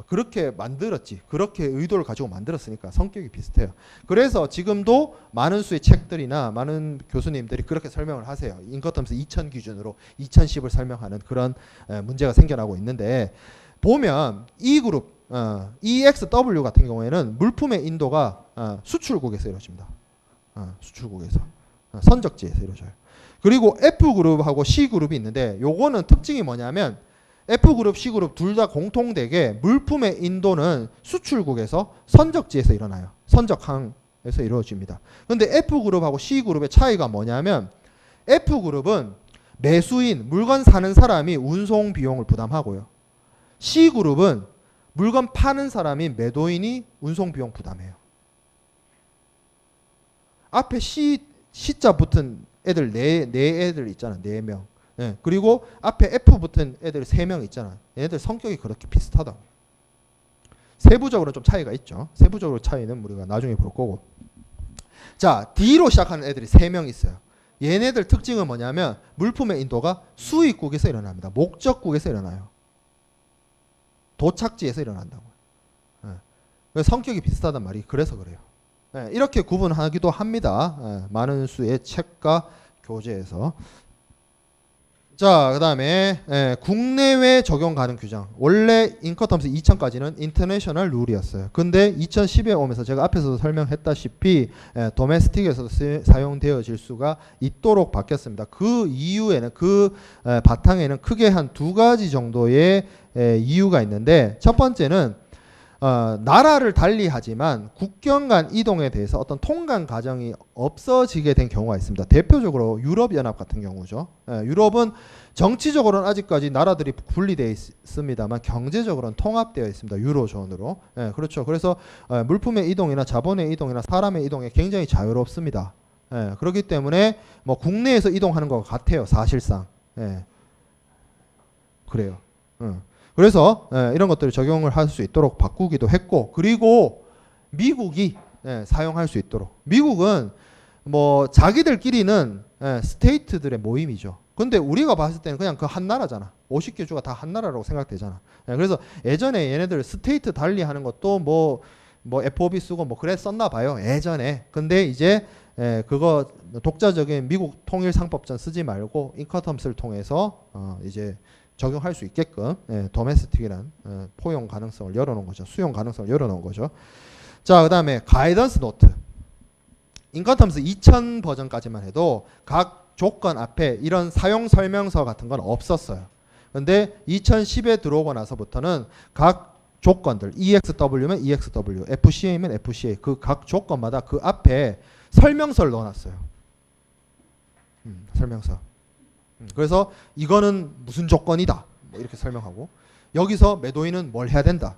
그렇게 만들었지. 그렇게 의도를 가지고 만들었으니까 성격이 비슷해요. 그래서 지금도 많은 수의 책들이나 많은 교수님들이 그렇게 설명을 하세요. 인커텀스 2000 기준으로 2010을 설명하는 그런 문제가 생겨나고 있는데 보면 E그룹, EXW 같은 경우에는 물품의 인도가 수출국에서 이루어집니다. 수출국에서. 선적지에서 이루어져요. 그리고 F그룹하고 C그룹이 있는데 요거는 특징이 뭐냐면 F그룹, C그룹 둘 다 공통되게 물품의 인도는 수출국에서 선적지에서 일어나요. 선적항에서 이루어집니다. 근데 F그룹하고 C그룹의 차이가 뭐냐면 F그룹은 매수인, 물건 사는 사람이 운송 비용을 부담하고요. C그룹은 물건 파는 사람인 매도인이 운송 비용 부담해요. 앞에 C자 붙은 애들 네 애들 있잖아. 4명. 그리고 앞에 F 붙은 애들 3명 있잖아. 얘네들 성격이 그렇게 비슷하다고. 세부적으로 좀 차이가 있죠. 세부적으로 차이는 우리가 나중에 볼 거고. 자, D로 시작하는 애들이 3명 있어요. 얘네들 특징은 뭐냐면 물품의 인도가 수입국에서 일어납니다. 목적국에서 일어나요. 도착지에서 일어난다고. 성격이 비슷하단 말이 그래서 그래요. 이렇게 구분하기도 합니다. 많은 수의 책과 교재에서. 자, 그다음에 국내외 적용 가능 규정. 원래 인커텀스 2000까지는 인터내셔널 룰이었어요. 근데 2010에 오면서 제가 앞에서도 설명했다시피 도메스틱에서도 사용되어질 수가 있도록 바뀌었습니다. 그 이유에는 바탕에는 크게 한 두 가지 정도의 이유가 있는데, 첫 번째는 나라를 달리하지만 국경 간 이동에 대해서 어떤 통관 과정이 없어지게 된 경우가 있습니다. 대표적으로 유럽연합 같은 경우죠. 유럽은 정치적으로는 아직까지 나라들이 분리되어 있습니다만 경제적으로는 통합되어 있습니다. 유로존으로. 그렇죠. 그래서 물품의 이동이나 자본의 이동이나 사람의 이동이 굉장히 자유롭습니다. 그렇기 때문에 뭐 국내에서 이동하는 것 같아요. 사실상. 그래요. 그래서 이런 것들을 적용을 할 수 있도록 바꾸기도 했고, 그리고 미국이 사용할 수 있도록. 미국은 뭐 자기들끼리는 스테이트들의 모임이죠. 근데 우리가 봤을 때는 그냥 그 한 나라잖아. 50개 주가 다 한 나라라고 생각되잖아. 그래서 예전에 얘네들 스테이트 달리하는 것도 뭐 FOB 쓰고 뭐 그랬었나 봐요. 예전에. 근데 이제 그거 독자적인 미국 통일 상법전 쓰지 말고 인커텀스를 통해서 이제 적용할 수 있게끔 도메스틱이란 포용 가능성을 열어놓은 거죠. 수용 가능성을 열어놓은 거죠. 자, 그 다음에 가이던스 노트. 인커텀스 2000 버전까지만 해도 각 조건 앞에 이런 사용 설명서 같은 건 없었어요. 근데 2010에 들어오고 나서부터는 각 조건들, EXW면 EXW, FCA면 FCA, 그 각 조건마다 그 앞에 설명서를 넣어놨어요. 설명서. 그래서 이거는 무슨 조건이다 뭐 이렇게 설명하고, 여기서 매도인은 뭘 해야 된다,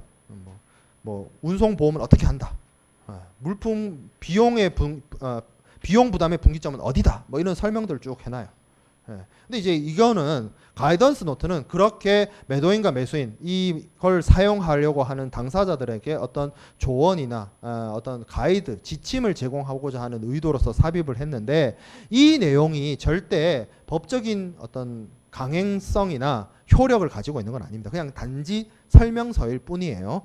뭐 운송 보험은 어떻게 한다, 물품 비용의 비용 부담의 분기점은 어디다, 뭐 이런 설명들을 쭉 해놔요. 근데 이제 이거는 가이던스 노트는 그렇게 매도인과 매수인 이걸 사용하려고 하는 당사자들에게 어떤 조언이나 어떤 가이드, 지침을 제공하고자 하는 의도로서 삽입을 했는데, 이 내용이 절대 법적인 어떤 강행성이나 효력을 가지고 있는 건 아닙니다. 그냥 단지 설명서일 뿐이에요.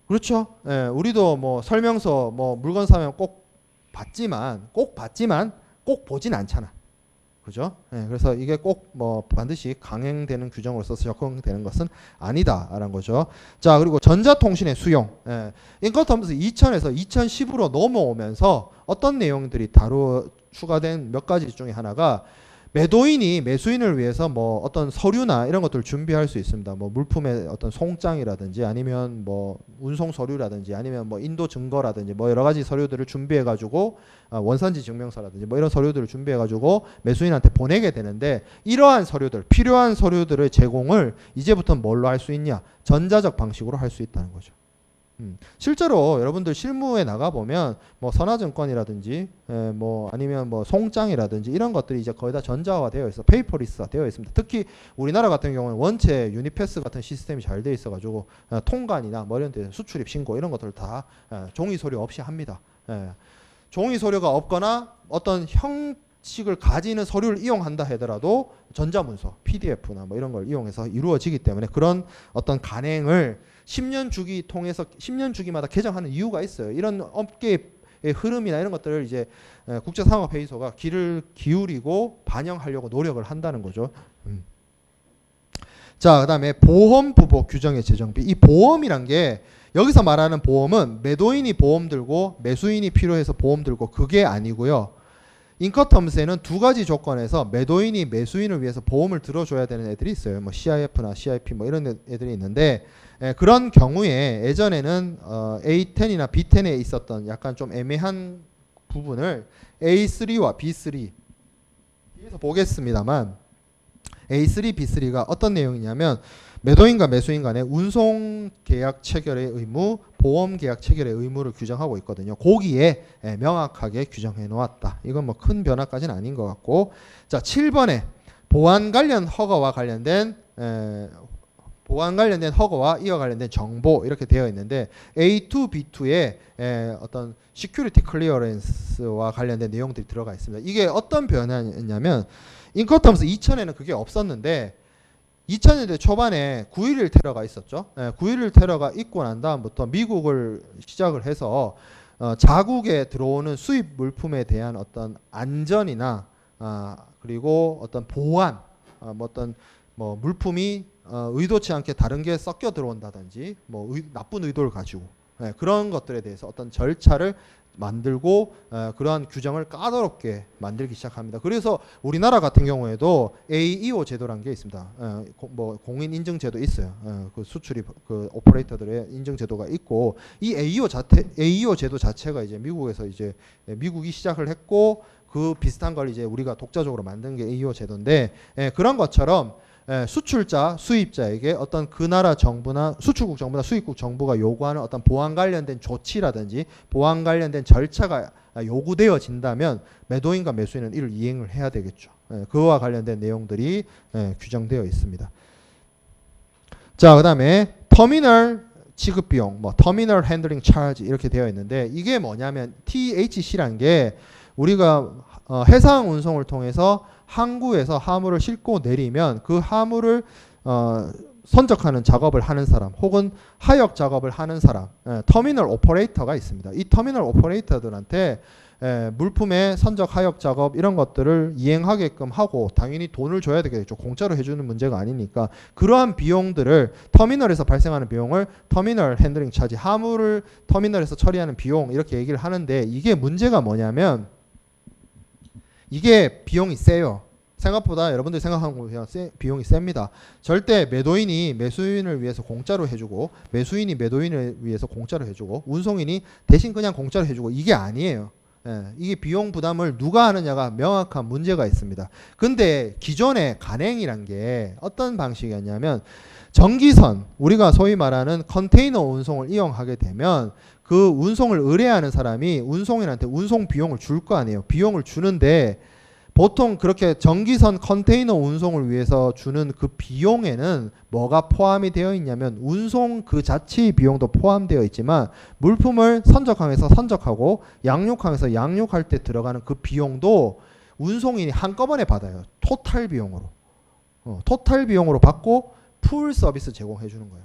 그렇죠. 우리도 뭐 설명서 뭐 물건 사면 꼭 봤지만 꼭 보진 않잖아. 그죠? 그래서 이게 꼭 뭐 반드시 강행되는 규정으로서 적용되는 것은 아니다라는 거죠. 자, 그리고 전자통신의 수용. 인커텀스 2000에서 2010으로 넘어오면서 어떤 내용들이 추가된 몇 가지 중에 하나가, 매도인이 매수인을 위해서 뭐 어떤 서류나 이런 것들을 준비할 수 있습니다. 뭐 물품의 어떤 송장이라든지 아니면 뭐 운송 서류라든지 아니면 뭐 인도 증거라든지 뭐 여러 가지 서류들을 준비해 가지고 원산지 증명서라든지 뭐 이런 서류들을 준비해 가지고 매수인한테 보내게 되는데, 이러한 서류들, 필요한 서류들의 제공을 이제부터 뭘로 할 수 있냐? 전자적 방식으로 할 수 있다는 거죠. 실제로 여러분들 실무에 나가 보면 뭐 선화증권이라든지 뭐 아니면 뭐 송장이라든지 이런 것들이 이제 거의 다 전자화 되어 있어, 페이퍼리스가 되어 있습니다. 특히 우리나라 같은 경우는 원체 유니패스 같은 시스템이 잘 되어 있어가지고 통관이나 뭐 이런 데 수출입 신고 이런 것들을 다 종이 서류 없이 합니다. 종이 서류가 없거나 어떤 형식을 가지는 서류를 이용한다 하더라도 전자문서, PDF나 뭐 이런 걸 이용해서 이루어지기 때문에 그런 어떤 간행을 10년 주기 통해서 10년 주기마다 개정하는 이유가 있어요. 이런 업계의 흐름이나 이런 것들을 이제 국제상업회의소가 귀를 기울이고 반영하려고 노력을 한다는 거죠. 자, 그다음에 보험 부복 규정의 재정비. 이 보험이란 게, 여기서 말하는 보험은 매도인이 보험 들고 매수인이 필요해서 보험 들고 그게 아니고요. 인커텀스에는 두 가지 조건에서 매도인이 매수인을 위해서 보험을 들어줘야 되는 애들이 있어요. 뭐 CIF나 CIP 뭐 이런 애들이 있는데, 그런 경우에 예전에는 A10이나 B10에 있었던 약간 좀 애매한 부분을 A3와 B3 여기서 보겠습니다만, A3, B3가 어떤 내용이냐면, 매도인과 매수인 간의 운송 계약 체결의 의무, 보험 계약 체결의 의무를 규정하고 있거든요. 거기에 명확하게 규정해 놓았다. 이건 뭐 큰 변화까지는 아닌 것 같고, 자, 7번에 보안 관련 허가와 관련된 허가와 이와 관련된 정보 이렇게 되어 있는데, A2, B2에 어떤 시큐리티 클리어런스와 관련된 내용들이 들어가 있습니다. 이게 어떤 변화냐면, 인커텀스 2000에는 그게 없었는데 2000년대 초반에 9.11 테러가 있었죠. 9.11 테러가 있고 난 다음부터 미국을 시작을 해서 자국에 들어오는 수입 물품에 대한 어떤 안전이나 그리고 어떤 보안, 뭐 어떤 뭐 물품이 의도치 않게 다른 게 섞여 들어온다든지 뭐 나쁜 의도를 가지고 그런 것들에 대해서 어떤 절차를 만들고 그러한 규정을 까다롭게 만들기 시작합니다. 그래서 우리나라 같은 경우에도 AEO 제도라는 게 있습니다. 뭐 공인 인증 제도 있어요. 그 수출입 그 오퍼레이터들의 인증 제도가 있고 이 AEO 제도 자체가 이제 미국에서 이제 미국이 시작을 했고 그 비슷한 걸 이제 우리가 독자적으로 만든 게 AEO 제도인데 그런 것처럼 수출자, 수입자에게 어떤 그 나라 정부나 수출국 정부나 수입국 정부가 요구하는 어떤 보안 관련된 조치라든지 보안 관련된 절차가 요구되어진다면 매도인과 매수인은 이를 이행을 해야 되겠죠. 그와 관련된 내용들이 규정되어 있습니다. 자, 그다음에 터미널 지급 비용, 뭐 터미널 핸들링 차지 이렇게 되어 있는데 이게 뭐냐면 THC라는 게 우리가 해상 운송을 통해서 항구에서 화물을 싣고 내리면 그 화물을 선적하는 작업을 하는 사람 혹은 하역 작업을 하는 사람 터미널 오퍼레이터가 있습니다. 이 터미널 오퍼레이터들한테 물품의 선적 하역 작업 이런 것들을 이행하게끔 하고 당연히 돈을 줘야 되겠죠. 공짜로 해주는 문제가 아니니까 그러한 비용들을 터미널에서 발생하는 비용을 터미널 핸들링 차지 화물을 터미널에서 처리하는 비용 이렇게 얘기를 하는데 이게 문제가 뭐냐면 이게 비용이 세요. 생각보다 여러분들이 생각하는 것보다 비용이 셉니다. 절대 매도인이 매수인을 위해서 공짜로 해주고 매수인이 매도인을 위해서 공짜로 해주고 운송인이 대신 그냥 공짜로 해주고 이게 아니에요. 이게 비용 부담을 누가 하느냐가 명확한 문제가 있습니다. 근데 기존의 간행이란 게 어떤 방식이었냐면 전기선 우리가 소위 말하는 컨테이너 운송을 이용하게 되면 그 운송을 의뢰하는 사람이 운송인한테 운송 비용을 줄 거 아니에요. 비용을 주는데 보통 그렇게 전기선 컨테이너 운송을 위해서 주는 그 비용에는 뭐가 포함이 되어 있냐면 운송 그 자체의 비용도 포함되어 있지만 물품을 선적항에서 선적하고 양육항에서 양육할 때 들어가는 그 비용도 운송인이 한꺼번에 받아요. 토탈 비용으로. 토탈 비용으로 받고 풀 서비스 제공해 주는 거예요.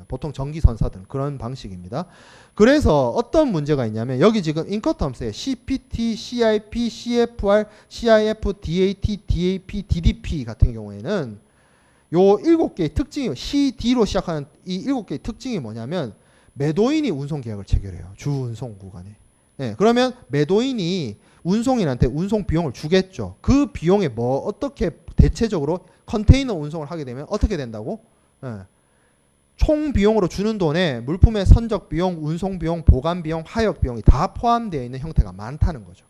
보통 전기선사들은 그런 방식입니다. 그래서 어떤 문제가 있냐면 여기 지금 인커텀스에 CPT, CIP, CFR, CIF, DAT, DAP, DDP 같은 경우에는 요 7개의 특징이 CD로 시작하는 이 7개의 특징이 뭐냐면 매도인이 운송 계약을 체결해요. 주 운송 구간에. 그러면 매도인이 운송인한테 운송 비용을 주겠죠. 그 비용에 뭐 어떻게 대체적으로 컨테이너 운송을 하게 되면 어떻게 된다고? 총 비용으로 주는 돈에 물품의 선적 비용, 운송 비용, 보관 비용, 하역 비용이 다 포함되어 있는 형태가 많다는 거죠.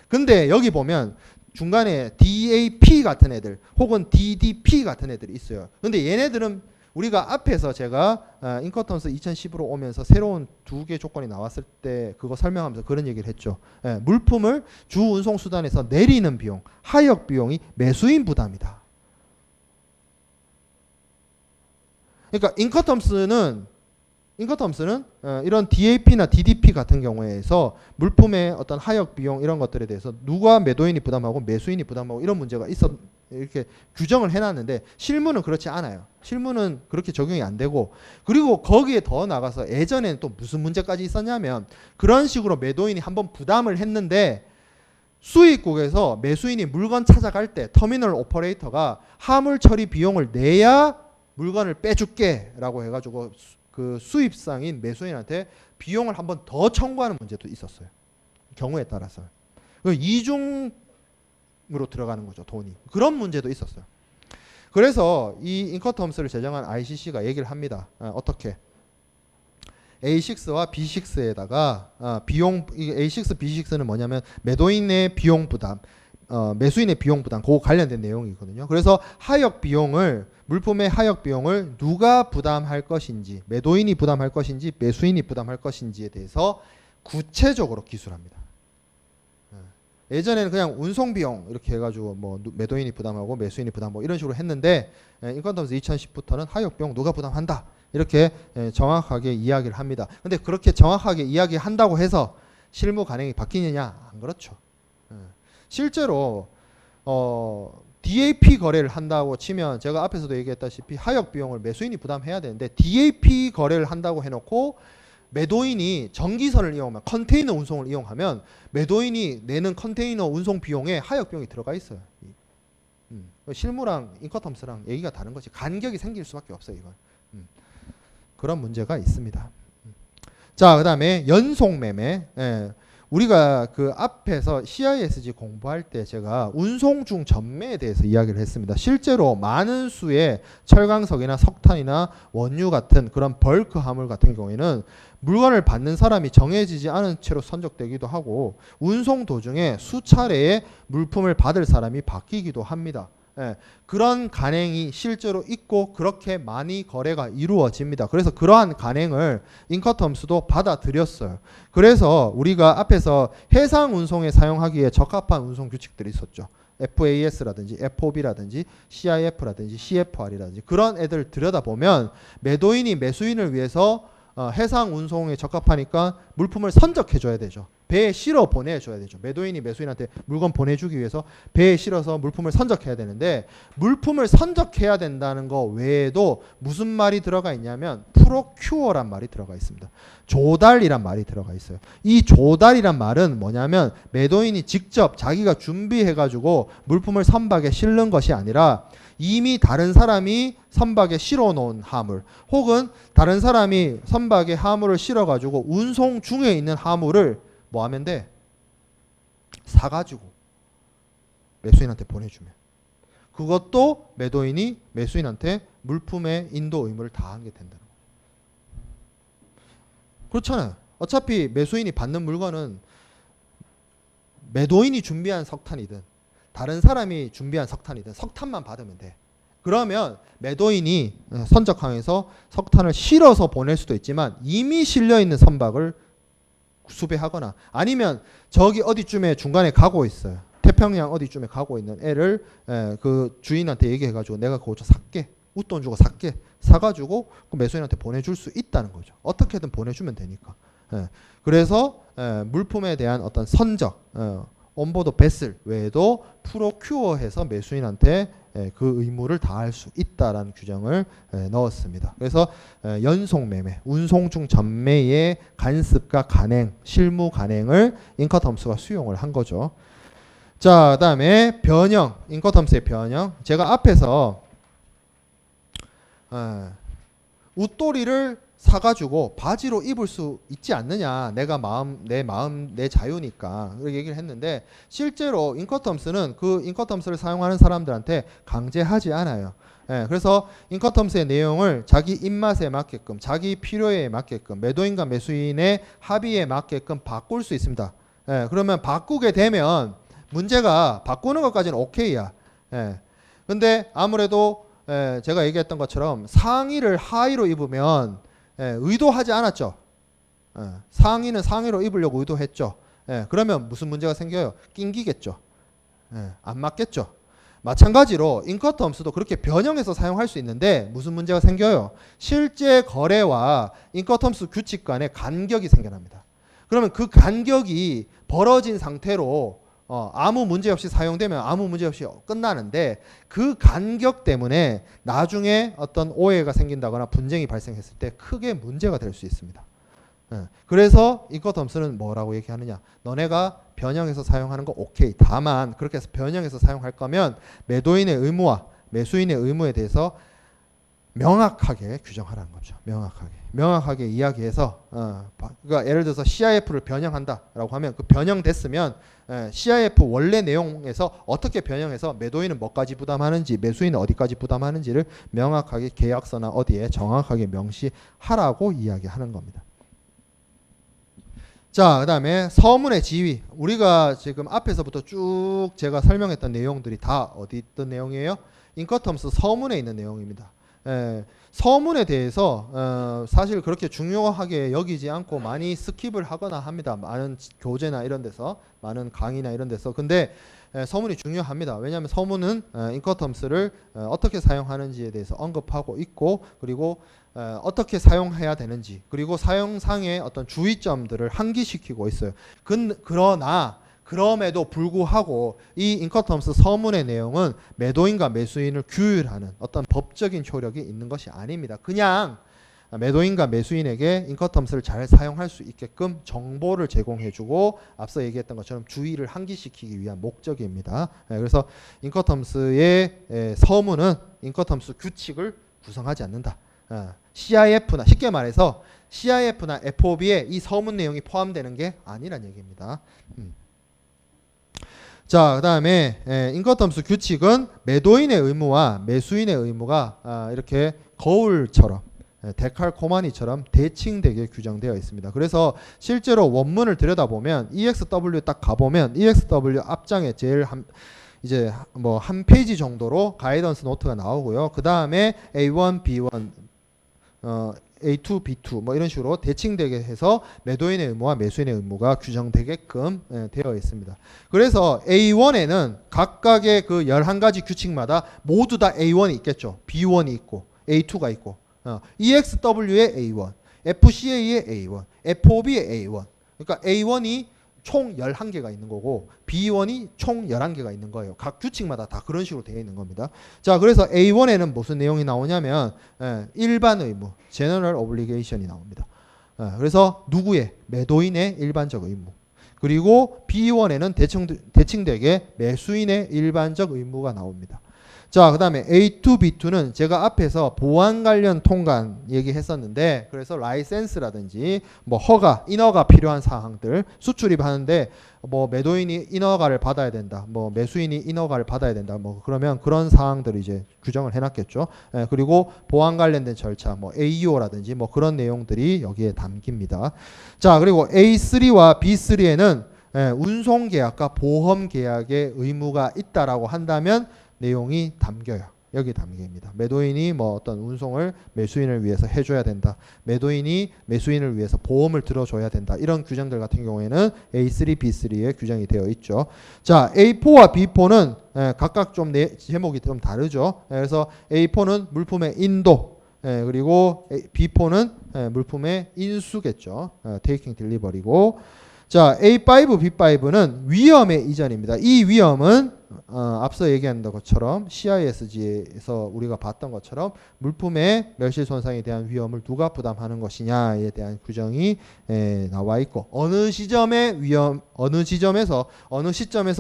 근데 여기 보면 중간에 DAP 같은 애들 혹은 DDP 같은 애들이 있어요. 근데 얘네들은 우리가 앞에서 제가 인커텀스 2010으로 오면서 새로운 2개 조건이 나왔을 때 그거 설명하면서 그런 얘기를 했죠. 물품을 주 운송 수단에서 내리는 비용, 하역 비용이 매수인 부담이다. 그러니까 인커텀스는 이런 DAP나 DDP 같은 경우에서 물품의 어떤 하역 비용 이런 것들에 대해서 누가 매도인이 부담하고 매수인이 부담하고 이런 문제가 이렇게 규정을 해놨는데 실무는 그렇지 않아요. 실무는 그렇게 적용이 안 되고 그리고 거기에 더 나가서 예전에는 또 무슨 문제까지 있었냐면 그런 식으로 매도인이 한번 부담을 했는데 수입국에서 매수인이 물건 찾아갈 때 터미널 오퍼레이터가 화물 처리 비용을 내야 물건을 빼줄게 라고 해가지고 그 수입상인 매수인한테 비용을 한번 더 청구하는 문제도 있었어요. 경우에 따라서. 이중으로 들어가는 거죠. 돈이. 그런 문제도 있었어요. 그래서 이 인커텀스를 제정한 ICC가 얘기를 합니다. 어떻게? A6와 B6에다가 비용 A6, B6는 뭐냐면 매도인의 비용 부담 매수인의 비용 부담 그거 관련된 내용이거든요. 그래서 하역 비용을 물품의 하역 비용을 누가 부담할 것인지 매도인이 부담할 것인지 매수인이 부담할 것인지에 대해서 구체적으로 기술합니다. 예전에는 그냥 운송 비용 이렇게 해가지고 뭐 매도인이 부담하고 매수인이 부담하고 이런 식으로 했는데 인커텀스 2010부터는 하역 비용 누가 부담한다 이렇게 정확하게 이야기를 합니다. 근데 그렇게 정확하게 이야기한다고 해서 실무 간행이 바뀌느냐? 안 그렇죠. 실제로 DAP 거래를 한다고 치면 제가 앞에서도 얘기했다시피 하역 비용을 매수인이 부담해야 되는데 DAP 거래를 한다고 해놓고 매도인이 전기선을 이용하면 컨테이너 운송을 이용하면 매도인이 내는 컨테이너 운송 비용에 하역 비용이 들어가 있어요. 실무랑 인커텀스랑 얘기가 다른 거지. 간격이 생길 수밖에 없어요. 이건 그런 문제가 있습니다. 자, 그 다음에 연속매매. 우리가 그 앞에서 CISG 공부할 때 제가 운송 중 전매에 대해서 이야기를 했습니다. 실제로 많은 수의 철강석이나 석탄이나 원유 같은 그런 벌크 화물 같은 경우에는 물건을 받는 사람이 정해지지 않은 채로 선적되기도 하고 운송 도중에 수차례의 물품을 받을 사람이 바뀌기도 합니다. 그런 간행이 실제로 있고 그렇게 많이 거래가 이루어집니다. 그래서 그러한 간행을 인커텀스도 받아들였어요. 그래서 우리가 앞에서 해상 운송에 사용하기에 적합한 운송 규칙들이 있었죠. FAS라든지 FOB라든지 CIF라든지 CFR이라든지 그런 애들 들여다보면 매도인이 매수인을 위해서 해상 운송에 적합하니까 물품을 선적해줘야 되죠. 배에 실어 보내줘야 되죠. 매도인이 매수인한테 물건 보내주기 위해서 배에 실어서 물품을 선적해야 되는데 물품을 선적해야 된다는 거 외에도 무슨 말이 들어가 있냐면 프로큐어란 말이 들어가 있습니다. 조달이란 말이 들어가 있어요. 이 조달이란 말은 뭐냐면 매도인이 직접 자기가 준비해가지고 물품을 선박에 실는 것이 아니라 이미 다른 사람이 선박에 실어 놓은 화물 혹은 다른 사람이 선박에 화물을 실어 가지고 운송 중에 있는 화물을 뭐 하면 돼? 사가지고 매수인한테 보내주면 그것도 매도인이 매수인한테 물품의 인도 의무를 다한 게 된다는 거예요. 그렇잖아요. 어차피 매수인이 받는 물건은 매도인이 준비한 석탄이든 다른 사람이 준비한 석탄이든 석탄만 받으면 돼. 그러면 매도인이 선적항에서 석탄을 실어서 보낼 수도 있지만 이미 실려있는 선박을 수배하거나 아니면 저기 어디쯤에 중간에 가고 있어요. 태평양 어디쯤에 가고 있는 애를 그 주인한테 얘기해가지고 내가 그거 좀 살게. 웃돈 주고 살게. 사가지고 그 매수인한테 보내줄 수 있다는 거죠. 어떻게든 보내주면 되니까. 그래서 물품에 대한 어떤 선적 온보드 베슬 외에도 프로큐어해서 매수인한테 그 의무를 다할 수 있다라는 규정을 넣었습니다. 그래서 연속매매, 운송 중 전매의 간습과 간행, 실무 간행을 인커텀스가 수용을 한 거죠. 자, 그다음에 변형, 인커텀스의 변형. 제가 앞에서 웃도리를 사가지고 바지로 입을 수 있지 않느냐. 내 자유니까. 그렇게 얘기를 했는데 실제로 인커텀스는 그 인커텀스를 사용하는 사람들한테 강제하지 않아요. 그래서 인커텀스의 내용을 자기 입맛에 맞게끔 자기 필요에 맞게끔 매도인과 매수인의 합의에 맞게끔 바꿀 수 있습니다. 그러면 바꾸게 되면 문제가 바꾸는 것까지는 오케이야. 근데 아무래도 제가 얘기했던 것처럼 상의를 하의로 입으면 의도하지 않았죠. 상의는 상의로 입으려고 의도했죠. 그러면 무슨 문제가 생겨요? 낑기겠죠. 안 맞겠죠. 마찬가지로 인커텀스도 그렇게 변형해서 사용할 수 있는데 무슨 문제가 생겨요? 실제 거래와 인커텀스 규칙 간에 간격이 생겨납니다. 그러면 그 간격이 벌어진 상태로 아무 문제 없이 사용되면 아무 문제 없이 끝나는데 그 간격 때문에 나중에 어떤 오해가 생긴다거나 분쟁이 발생했을 때 크게 문제가 될 수 있습니다. 그래서 인커텀스는 뭐라고 얘기하느냐? 너네가 변형해서 사용하는 거 오케이. 다만 그렇게 해서 변형해서 사용할 거면 매도인의 의무와 매수인의 의무에 대해서 명확하게 규정하라는 거죠. 명확하게 이야기해서 그러니까 예를 들어서 CIF를 변형한다라고 하면 그 변형됐으면 CIF 원래 내용에서 어떻게 변형해서 매도인은 뭐까지 부담하는지 매수인은 어디까지 부담하는지를 명확하게 계약서나 어디에 정확하게 명시하라고 이야기하는 겁니다. 자, 그 다음에 서문의 지위. 우리가 지금 앞에서부터 쭉 제가 설명했던 내용들이 다 어디 있던 내용이에요? 인커텀스 서문에 있는 내용입니다. 서문에 대해서 사실 그렇게 중요하게 여기지 않고 많이 스킵을 하거나 합니다. 많은 교재나 이런 데서, 많은 강의나 이런 데서. 근데 서문이 중요합니다. 왜냐하면 서문은 인커텀스를 어떻게 사용하는지에 대해서 언급하고 있고, 그리고 어떻게 사용해야 되는지, 그리고 사용상의 어떤 주의점들을 상기시키고 있어요. 그럼에도 불구하고 이 인커텀스 서문의 내용은 매도인과 매수인을 규율하는 어떤 법적인 효력이 있는 것이 아닙니다. 그냥 매도인과 매수인에게 인커텀스를 잘 사용할 수 있게끔 정보를 제공해주고 앞서 얘기했던 것처럼 주의를 환기시키기 위한 목적입니다. 그래서 인커텀스의 서문은 인커텀스 규칙을 구성하지 않는다. CIF나 쉽게 말해서 CIF나 FOB에 이 서문 내용이 포함되는 게 아니란 얘기입니다. 자, 그 다음에 인커텀스 규칙은 매도인의 의무와 매수인의 의무가 이렇게 거울처럼 데칼코마니처럼 대칭되게 규정되어 있습니다. 그래서 실제로 원문을 들여다보면 EXW 딱 가보면 EXW 앞장에 제일 이제 뭐 한 페이지 정도로 가이던스 노트가 나오고요. 그 다음에 A1, B1, A2, B2 뭐 이런 식으로 대칭되게 해서 매도인의 의무와 매수인의 의무가 규정되게끔 되어 있습니다. 그래서 A1에는 각각의 그 11가지 규칙마다 모두 다 A1이 있겠죠. B1이 있고 A2가 있고 EXW의 A1, FCA의 A1, FOB의 A1. 그러니까 A1이 총 11개가 있는 거고 B1이 총 11개가 있는 거예요. 각 규칙마다 다 그런 식으로 되어 있는 겁니다. 자, 그래서 A1에는 무슨 내용이 나오냐면 일반 의무, General Obligation이 나옵니다. 그래서 누구의? 매도인의 일반적 의무. 그리고 B1에는 대칭되게 매수인의 일반적 의무가 나옵니다. 자, 그 다음에 A2, B2는 제가 앞에서 보안 관련 통관 얘기했었는데 그래서 라이센스라든지 뭐 허가, 인허가 필요한 사항들 수출입하는데 뭐 매도인이 인허가를 받아야 된다. 뭐 매수인이 인허가를 받아야 된다. 뭐 그러면 그런 사항들을 이제 규정을 해놨겠죠. 그리고 보안 관련된 절차, 뭐 AEO라든지 뭐 그런 내용들이 여기에 담깁니다. 자, 그리고 A3와 B3에는 운송 계약과 보험 계약의 의무가 있다라고 한다면 내용이 담겨요. 여기 담깁니다. 매도인이 뭐 어떤 운송을 매수인을 위해서 해줘야 된다. 매도인이 매수인을 위해서 보험을 들어줘야 된다. 이런 규정들 같은 경우에는 A3, B3에 규정이 되어 있죠. 자, A4와 B4는 각각 좀 제목이 좀 다르죠. 그래서 A4는 물품의 인도, 그리고 B4는 물품의 인수겠죠. Taking Delivery고. 자, A5, B5는 위험의 이전입니다. 이 위험은 앞서 얘기한 것처럼 CISG에서 우리가 봤던 것처럼 물품의 멸실 손상에 대한 위험을 누가 부담하는 것이냐에 대한 규정이 나와 있고 어느 시점에서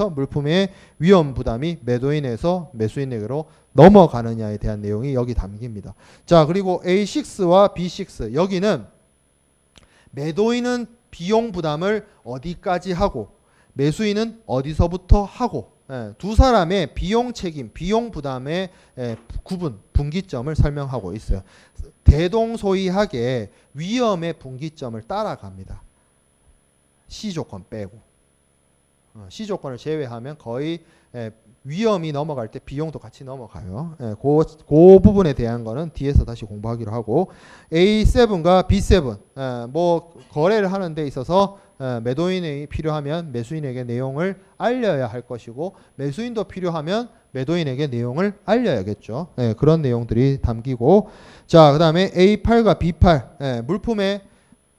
물품의 위험 부담이 매도인에서 매수인에게로 넘어가느냐에 대한 내용이 여기 담깁니다. 자, 그리고 A6와 B6 여기는 매도인은 비용 부담을 어디까지 하고 매수인은 어디서부터 하고 두 사람의 비용 책임, 비용 부담의 구분, 분기점을 설명하고 있어요. 대동소이하게 위험의 분기점을 따라갑니다. C조건 빼고. C조건을 제외하면 거의 위험이 넘어갈 때 비용도 같이 넘어가요. 그 부분에 대한 거는 뒤에서 다시 공부하기로 하고 A7과 B7 뭐 거래를 하는 데 있어서 매도인이 필요하면 매수인에게 내용을 알려야 할 것이고 매수인도 필요하면 매도인에게 내용을 알려야겠죠. 그런 내용들이 담기고 자, 그 다음에 A8과 B8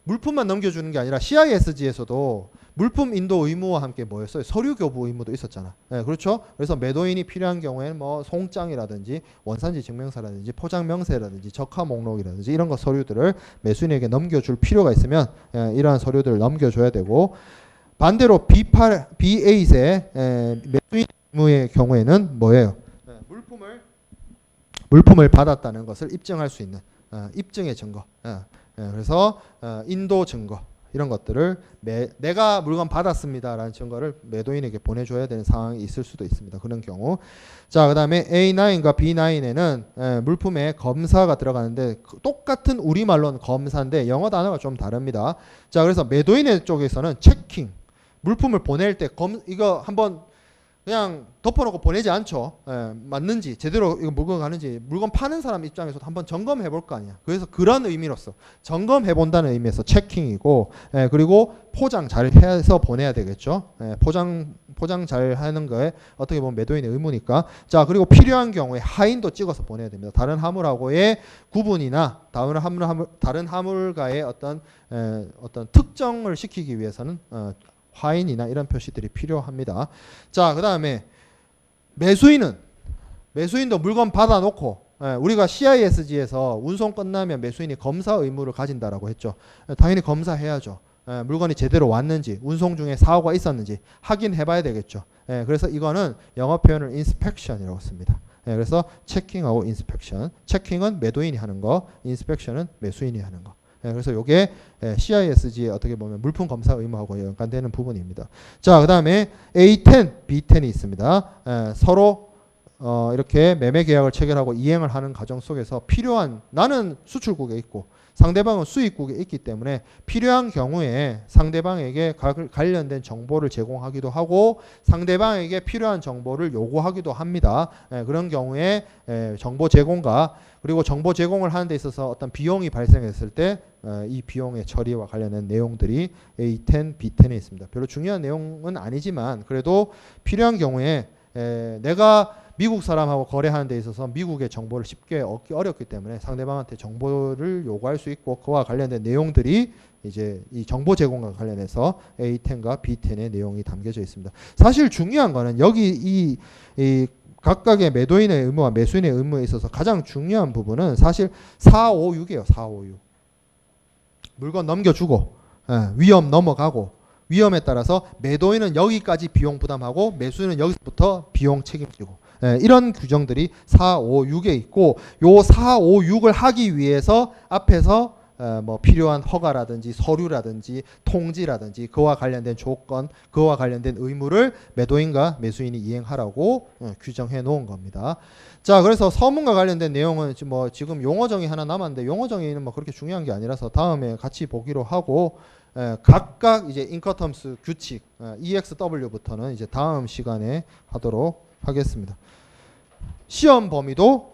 물품만 넘겨주는 게 아니라 CISG에서도 물품 인도 의무와 함께 뭐였어요? 서류 교부 의무도 있었잖아. 그렇죠? 그래서 매도인이 필요한 경우에는 뭐 송장이라든지 원산지 증명서라든지 포장 명세라든지 적화 목록이라든지 이런 거 서류들을 매수인에게 넘겨줄 필요가 있으면 이러한 서류들을 넘겨줘야 되고 반대로 B8의 매수인 의무의 경우에는 뭐예요? 물품을 받았다는 것을 입증할 수 있는 입증의 증거. 그래서 인도 증거. 이런 것들을 내가 물건 받았습니다라는 증거를 매도인에게 보내줘야 되는 상황이 있을 수도 있습니다. 그런 경우. 자, 그 다음에 A9과 B9에는 물품에 검사가 들어가는데 똑같은 우리말로는 검사인데 영어 단어가 좀 다릅니다. 자, 그래서 매도인의 쪽에서는 체킹, 물품을 보낼 때 이거 한번 그냥 덮어놓고 보내지 않죠. 맞는지 제대로 이거 물건 가는지 물건 파는 사람 입장에서도 한번 점검해 볼 거 아니야. 그래서 그런 의미로서 점검해 본다는 의미에서 체킹이고 그리고 포장 잘 해서 보내야 되겠죠. 포장 잘 하는 거에 어떻게 보면 매도인의 의무니까. 자, 그리고 필요한 경우에 하인도 찍어서 보내야 됩니다. 다른 화물하고의 구분이나 다른 화물과의 어떤 특정을 시키기 위해서는 화인이나 이런 표시들이 필요합니다. 자, 그 다음에 매수인도 물건 받아놓고 우리가 CISG에서 운송 끝나면 매수인이 검사 의무를 가진다라고 했죠. 당연히 검사해야죠. 물건이 제대로 왔는지, 운송 중에 사고가 있었는지 확인해 봐야 되겠죠. 그래서 이거는 영어 표현을 inspection이라고 씁니다. 그래서 체킹하고 인스펙션. 체킹은 매도인이 하는 거, 인스펙션은 매수인이 하는 거. 그래서 이게 CISG의 어떻게 보면 물품 검사 의무하고 연관되는 부분입니다. 자, 그 다음에 A10, B10이 있습니다. 서로 이렇게 매매 계약을 체결하고 이행을 하는 과정 속에서 필요한, 나는 수출국에 있고 상대방은 수입국에 있기 때문에 필요한 경우에 상대방에게 관련된 정보를 제공하기도 하고 상대방에게 필요한 정보를 요구하기도 합니다. 그런 경우에 정보 제공과 그리고 정보 제공을 하는 데 있어서 어떤 비용이 발생했을 때 이 비용의 처리와 관련된 내용들이 A10, B10에 있습니다. 별로 중요한 내용은 아니지만 그래도 필요한 경우에 내가 미국 사람하고 거래하는 데 있어서 미국의 정보를 쉽게 얻기 어렵기 때문에 상대방한테 정보를 요구할 수 있고 그와 관련된 내용들이 이제 이 정보 제공과 관련해서 A10과 B10의 내용이 담겨져 있습니다. 사실 중요한 거는 여기 이 각각의 매도인의 의무와 매수인의 의무에 있어서 가장 중요한 부분은 사실 4, 5, 6이에요. 4, 5, 6. 물건 넘겨주고 위험 넘어가고 위험에 따라서 매도인은 여기까지 비용 부담하고 매수인은 여기서부터 비용 책임지고 이런 규정들이 4, 5, 6에 있고 요 4, 5, 6을 하기 위해서 앞에서 뭐 필요한 허가라든지 서류라든지 통지라든지 그와 관련된 조건, 그와 관련된 의무를 매도인과 매수인이 이행하라고 규정해 놓은 겁니다. 자, 그래서 서문과 관련된 내용은 뭐 지금 용어 정의 하나 남았는데 용어 정의는 뭐 그렇게 중요한 게 아니라서 다음에 같이 보기로 하고 각각 이제 인커텀스 규칙 EXW부터는 이제 다음 시간에 하도록 하겠습니다. 시험 범위도